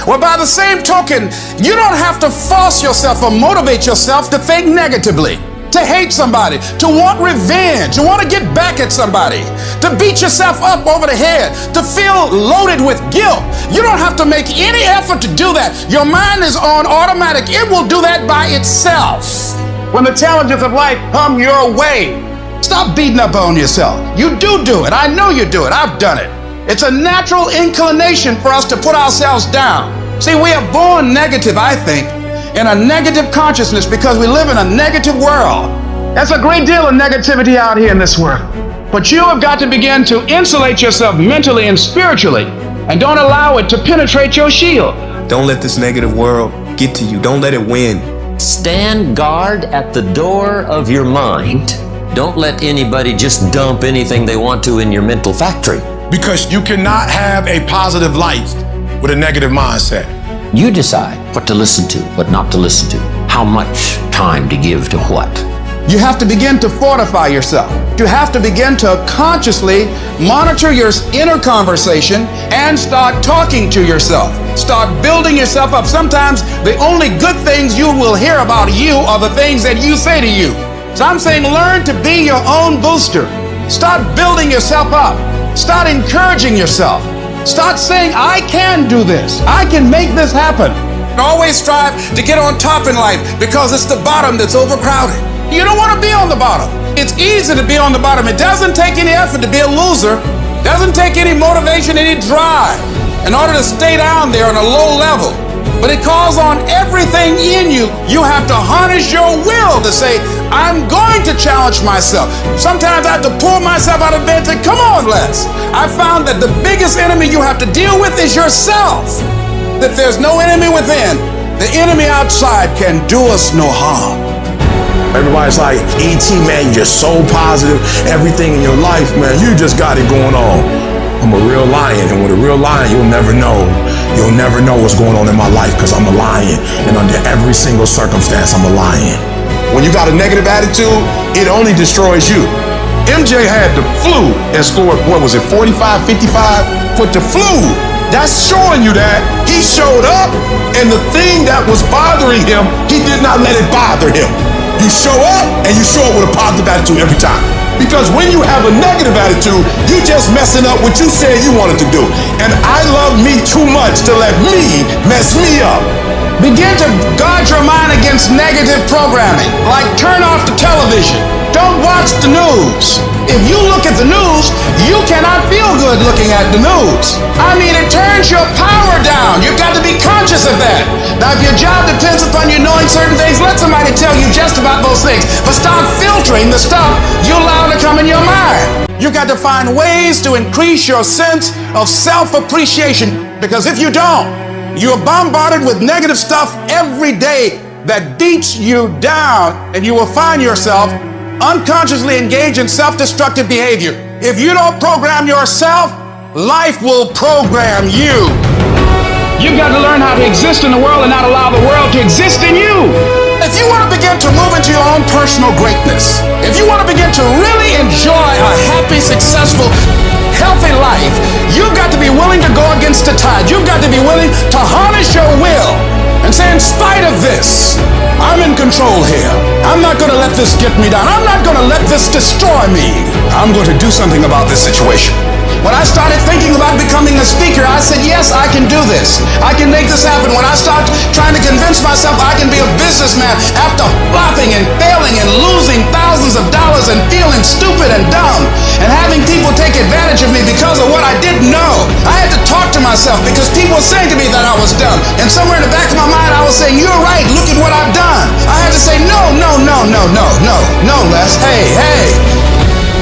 [SPEAKER 3] Well, by the same token, you don't have to force yourself or motivate yourself to think negatively, to hate somebody, to want revenge, to want to get back at somebody, to beat yourself up over the head, to feel loaded with guilt. You don't have to make any effort to do that. Your mind is on automatic. It will do that by itself. When the challenges of life come your way, stop beating up on yourself. You do it. I know you do it. I've done it. It's a natural inclination for us to put ourselves down. See, we are born negative, I think, in a negative consciousness because we live in a negative world. There's a great deal of negativity out here in this world. But you have got to begin to insulate yourself mentally and spiritually, and don't allow it to penetrate your shield.
[SPEAKER 6] Don't let this negative world get to you. Don't let it win.
[SPEAKER 2] Stand guard at the door of your mind. Don't let anybody just dump anything they want to in your mental factory.
[SPEAKER 1] Because you cannot have a positive life with a negative mindset.
[SPEAKER 2] You decide what to listen to, what not to listen to, how much time to give to what.
[SPEAKER 3] You have to begin to fortify yourself. You have to begin to consciously monitor your inner conversation and start talking to yourself. Start building yourself up. Sometimes the only good things you will hear about you are the things that you say to you. So I'm saying learn to be your own booster. Start building yourself up. Start encouraging yourself. Start saying, I can do this. I can make this happen. Always strive to get on top in life because it's the bottom that's overcrowded. You don't want to be on the bottom. It's easy to be on the bottom. It doesn't take any effort to be a loser. It doesn't take any motivation, any drive in order to stay down there on a low level. But it calls on everything in you. You have to harness your will to say, I'm going to challenge myself. Sometimes I have to pull myself out of bed and say, come on, Les. I found that the biggest enemy you have to deal with is yourself. That there's no enemy within. The enemy outside can do us no harm.
[SPEAKER 4] Everybody's like, E.T., man, you're just so positive. Everything in your life, man, you just got it going on. I'm a real lion, and with a real lion, you'll never know. You'll never know what's going on in my life because I'm a lion. And under every single circumstance, I'm a lion.
[SPEAKER 1] When you got a negative attitude, it only destroys you. MJ had the flu and scored, 45, 55? Put the flu. That's showing you that he showed up, and the thing that was bothering him, he did not let it bother him. You show up, and you show up with a positive attitude every time. Because when you have a negative attitude, you're just messing up what you said you wanted to do. And I love me too much to let me mess me up.
[SPEAKER 3] Begin to guard your mind against negative programming, like turn off the television. Don't watch the news. If you look at the news, you cannot feel good looking at the news. I mean, it turns your power down. You've got to be conscious of that. Now, if your job depends upon you knowing certain things, let somebody tell you just about those things. But start filtering the stuff you allow to come in your mind. You've got to find ways to increase your sense of self-appreciation, because if you don't, you're bombarded with negative stuff every day that beats you down, and you will find yourself unconsciously engaged in self-destructive behavior. If you don't program yourself, life will program you. You've got to learn how to exist in the world and not allow the world to exist in you. If you want to begin to move into your own personal greatness, if you want to begin to really enjoy a happy, successful, healthy life, you've got to be willing to go against the tide. You've got to be willing to harness your will and say, in spite of this, I'm in control here. I'm not going to let this get me down. I'm not going to let this destroy me. I'm going to do something about this situation. When I started thinking about becoming a speaker, I said, yes, I can do this. I can make this happen. When I started trying to convince myself I can be a businessman after flopping and failing and losing thousands of dollars and feeling stupid and dumb and having people take advantage of me because of what I didn't know, I had to talk to myself because people were saying to me that I was dumb. And somewhere in the back of my mind, I was saying, you're right, look at what I've done. I had to say, no, Les, hey.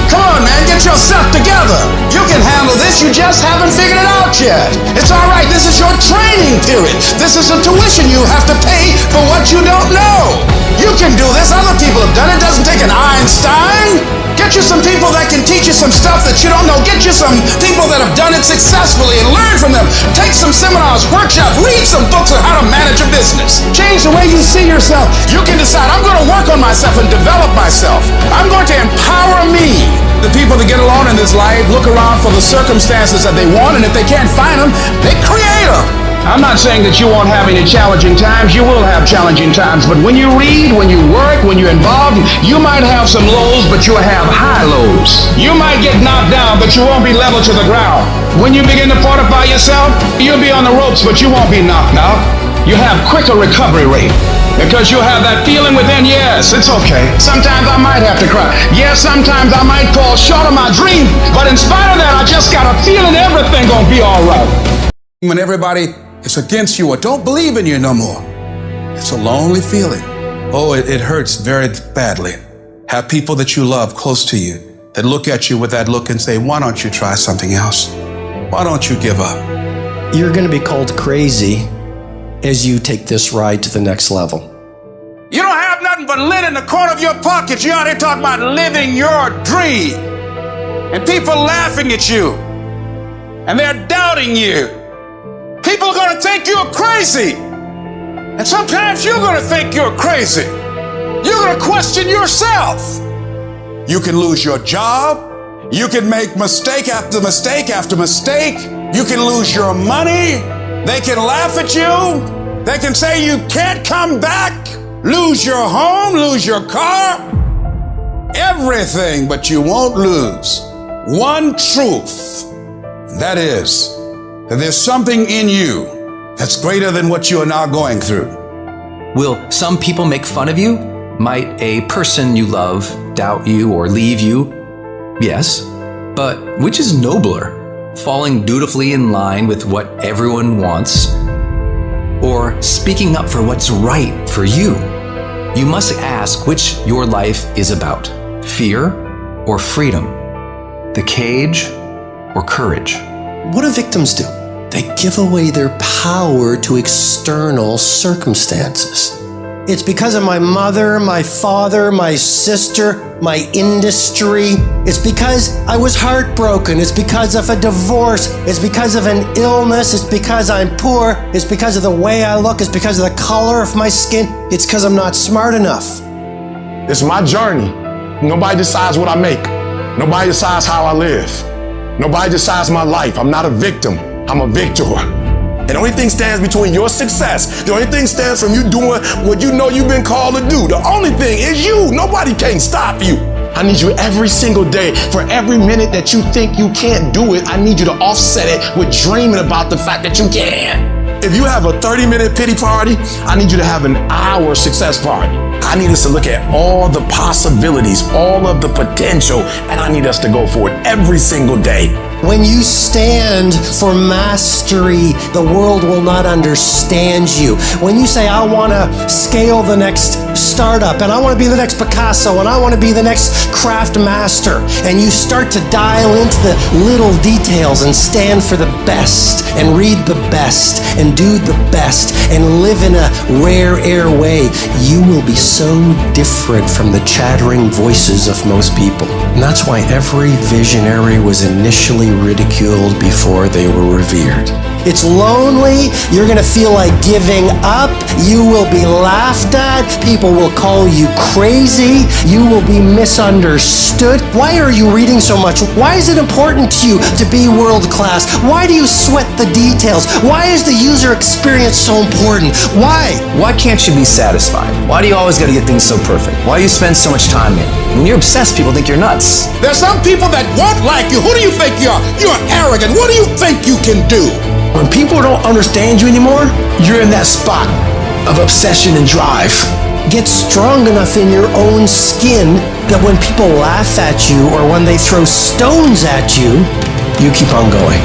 [SPEAKER 3] Come on, man, get yourself together. You can handle this, you just haven't figured it out yet. It's all right, this is your training period. This is a tuition you have to pay for what you don't know. You can do this, other people have done it. It doesn't take an Einstein. Get you some people that can teach you some stuff that you don't know. Get you some people that have done it successfully and learn from them. Take some seminars, workshops, read some books on how to manage a business. Change the way you see yourself. You can decide, I'm going to work on myself and develop myself. I'm going to empower me. The people that get along in this life look around for the circumstances that they want, and if they can't find them, they create them. I'm not saying that you won't have any challenging times. You will have challenging times. But when you read, when you work, when you're involved, you might have some lows, but you'll have high lows. You might get knocked down, but you won't be level to the ground. When you begin to fortify yourself, you'll be on the ropes, but you won't be knocked out. You have quicker recovery rate. Because you have that feeling within, yes, it's okay. Sometimes I might have to cry. Yes, sometimes I might fall short of my dream. But in spite of that, I just got a feeling everything gonna be all right. When everybody is against you or don't believe in you no more, it's a lonely feeling. Oh, it hurts very badly. Have people that you love close to you that look at you with that look and say, why don't you try something else? Why don't you give up?
[SPEAKER 22] You're going to be called crazy as you take this ride to the next level.
[SPEAKER 3] You don't have nothing but lint in the corner of your pocket. You out here talking about living your dream. And people laughing at you. And they're doubting you. People are going to think you're crazy. And sometimes you're going to think you're crazy. You're going to question yourself. You can lose your job. You can make mistake after mistake after mistake. You can lose your money. They can laugh at you. They can say you can't come back. Lose your home, lose your car. Everything, but you won't lose one truth. That is, that there's something in you that's greater than what you are now going through.
[SPEAKER 14] Will some people make fun of you? Might a person you love doubt you or leave you? Yes, but which is nobler? Falling dutifully in line with what everyone wants, or speaking up for what's right for you? You must ask which your life is about, fear or freedom, the cage or courage.
[SPEAKER 22] What do victims do? They give away their power to external circumstances. It's because of my mother, my father, my sister, my industry. It's because I was heartbroken. It's because of a divorce. It's because of an illness. It's because I'm poor. It's because of the way I look. It's because of the color of my skin. It's because I'm not smart enough.
[SPEAKER 12] It's my journey. Nobody decides what I make. Nobody decides how I live. Nobody decides my life. I'm not a victim. I'm a victor. And the only thing stands between your success, the only thing stands from you doing what you know you've been called to do. The only thing is you. Nobody can stop you. I need you every single day. For every minute that you think you can't do it, I need you to offset it with dreaming about the fact that you can. If you have a 30-minute pity party, I need you to have an hour success party. I need us to look at all the possibilities, all of the potential, and I need us to go for it every single day.
[SPEAKER 22] When you stand for mastery, the world will not understand you. When you say, I want to scale the next startup, and I want to be the next Picasso, and I want to be the next craft master, and you start to dial into the little details and stand for the best, and read the best, and do the best, and live in a rare air way, you will be so different from the chattering voices of most people. And that's why every visionary was initially ridiculed before they were revered. It's lonely. You're going to feel like giving up. You will be laughed at. People will call you crazy. You will be misunderstood. Why are you reading so much? Why is it important to you to be world class? Why do you sweat the details? Why is the user experience so important? Why?
[SPEAKER 14] Why can't you be satisfied? Why do you always got to get things so perfect? Why do you spend so much time in? When you're obsessed, people think you're nuts.
[SPEAKER 3] There's some people that won't like you. Who do you think you are? You're arrogant. What do you think you can do?
[SPEAKER 7] When people don't understand you anymore, you're in that spot of obsession and drive.
[SPEAKER 22] Get strong enough in your own skin that when people laugh at you or when they throw stones at you, you keep on going.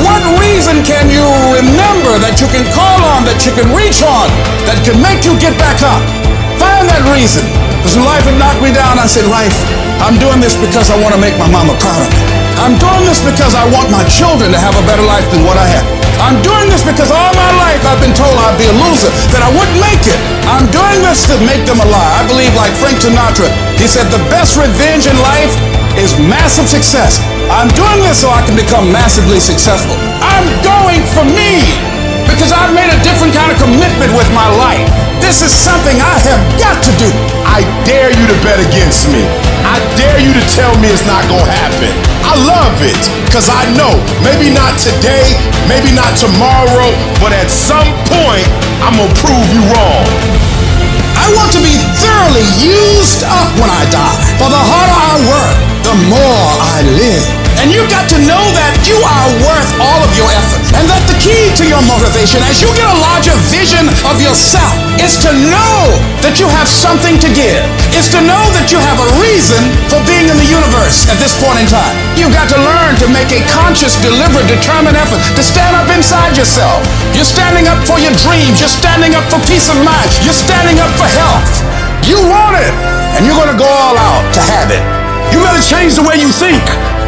[SPEAKER 3] What reason can you remember that you can call on, that you can reach on, that can make you get back up? Find that reason. Because when life had knocked me down, I said, life, I'm doing this because I want to make my mama proud of me. I'm doing this because I want my children to have a better life than what I have. I'm doing this because all my life I've been told I'd be a loser, that I wouldn't make it. I'm doing this to make them alive. I believe like Frank Sinatra, he said the best revenge in life is massive success. I'm doing this so I can become massively successful. I'm going for me because I've made a different kind of commitment with my life. This is something I have got to do.
[SPEAKER 1] I dare you to bet against me. I dare you to tell me it's not gonna happen. I love it, cause I know, maybe not today, maybe not tomorrow, but at some point, I'm gonna prove you wrong.
[SPEAKER 3] I want to be thoroughly used up when I die. For the harder I work, the more I live. And you've got to know that you are worth all of your effort. And that the key to your motivation, as you get a larger vision of yourself, is to know that you have something to give. It's to know that you have a reason for being in the universe at this point in time. You've got to learn to make a conscious, deliberate, determined effort to stand up inside yourself. You're standing up for your dreams. You're standing up for peace of mind. You're standing up for health. You want it, and you're going to go all out to have it. You got to change the way you think.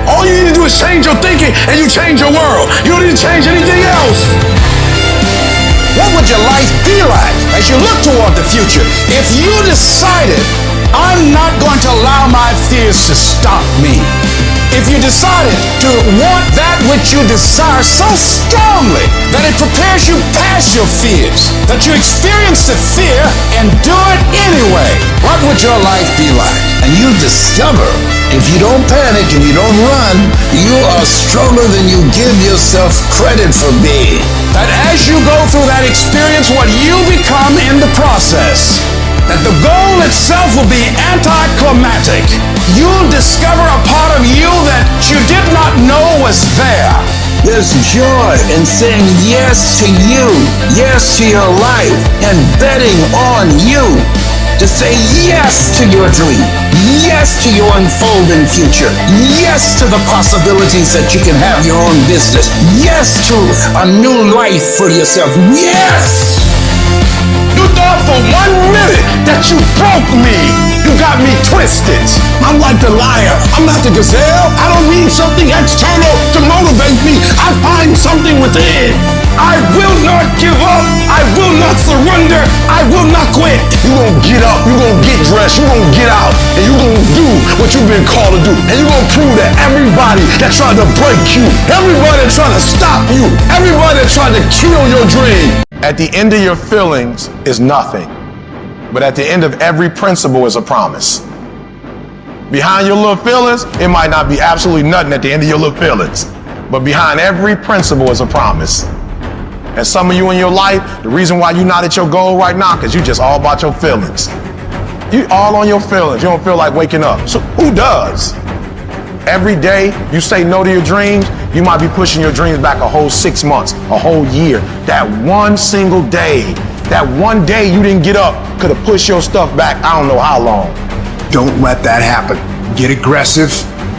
[SPEAKER 3] All you need to do is change your thinking, and you change your world. You don't need to change anything else. What would your life be like as you look toward the future if you decided, I'm not going to allow my fears to stop me? If you decided to want that which you desire so strongly that it prepares you past your fears, that you experience the fear and do it anyway, what would your life be like?
[SPEAKER 5] And you discover, if you don't panic and you don't run, you are stronger than you give yourself credit for being.
[SPEAKER 3] That as you go through that experience, what you become in the process, that the goal itself will be anticlimactic. You'll discover a part of you that you did not know was there.
[SPEAKER 5] There's joy in saying yes to you, yes to your life, and betting on you. To say yes to your dream, yes to your unfolding future, yes to the possibilities that you can have your own business, yes to a new life for yourself, yes!
[SPEAKER 1] You thought for 1 minute that you broke me. You got me twisted. I'm like the liar. I'm not the gazelle. I don't need something external to motivate me. I find something within. I will not give up. I will not surrender. I will not quit. You're going to get up. You're going to get dressed. You're going to get out. And you're going to do what you've been called to do. And you're going to prove that everybody that tried to break you, everybody that tried to stop you, everybody that tried to kill your dream. At the end of your feelings is nothing. But at the end of every principle is a promise. Behind your little feelings, it might not be absolutely nothing at the end of your little feelings. But behind every principle is a promise. And some of you in your life, the reason why you're not at your goal right now, because you just all about your feelings. You all on your feelings. You don't feel like waking up. So who does? Every day you say no to your dreams, you might be pushing your dreams back a whole 6 months, a whole year. That one single day, that one day you didn't get up could have pushed your stuff back I don't know how long.
[SPEAKER 6] Don't let that happen. Get aggressive,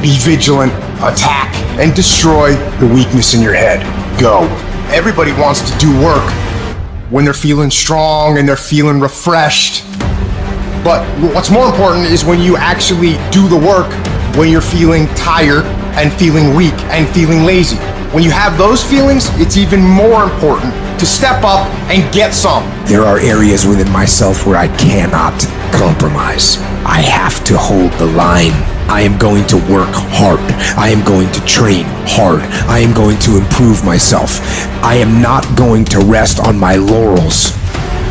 [SPEAKER 6] be vigilant, attack, and destroy the weakness in your head. Go. Everybody wants to do work when they're feeling strong and they're feeling refreshed. But what's more important is when you actually do the work when you're feeling tired and feeling weak and feeling lazy. When you have those feelings, it's even more important to step up and get some.
[SPEAKER 15] There are areas within myself where I cannot compromise. I have to hold the line. I am going to work hard. I am going to train hard. I am going to improve myself. I am not going to rest on my laurels.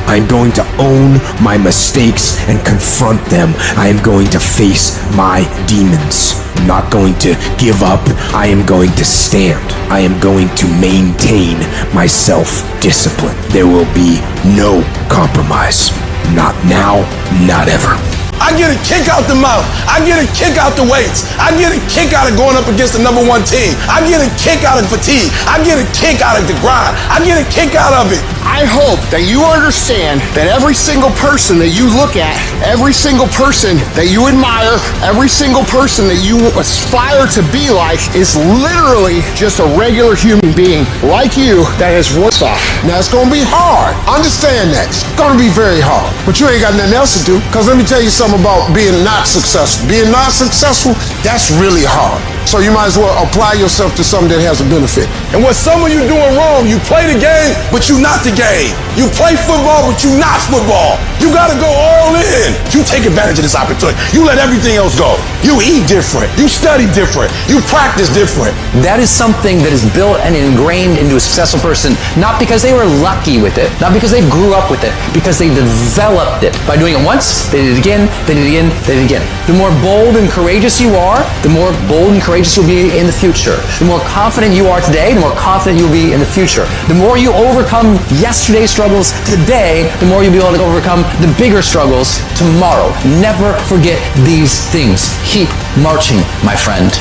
[SPEAKER 15] I am going to own my mistakes and confront them. I am going to face my demons. I'm not going to give up. I am going to stand. I am going to maintain my self-discipline. There will be no compromise. Not now, not ever.
[SPEAKER 1] I get a kick out the mouth. I get a kick out the weights. I get a kick out of going up against the #1 team. I get a kick out of fatigue. I get a kick out of the grind. I get a kick out of it.
[SPEAKER 19] I hope that you understand that every single person that you look at, every single person that you admire, every single person that you aspire to be like is literally just a regular human being like you that has worked off. Now it's gonna be hard. Understand that. It's gonna be very hard. But you ain't got nothing else to do, because let me tell you something about being not successful. Being not successful, that's really hard. So you might as well apply yourself to something that has a benefit.
[SPEAKER 1] And what some of you doing wrong, you play the game, but you not the game. You play football, but you not football. You gotta go all in. You take advantage of this opportunity. You let everything else go. You eat different. You study different. You practice different.
[SPEAKER 16] That is something that is built and ingrained into a successful person, not because they were lucky with it, not because they grew up with it, because they developed it. By doing it once, they did it again, they did it again, they did it again. The more bold and courageous you are, the more bold and courageous you'll be in the future. The more confident you are today, the more confident you'll be in the future. The more you overcome yesterday's struggles today, the more you'll be able to overcome the bigger struggles tomorrow. Never forget these things. Keep marching, my friend.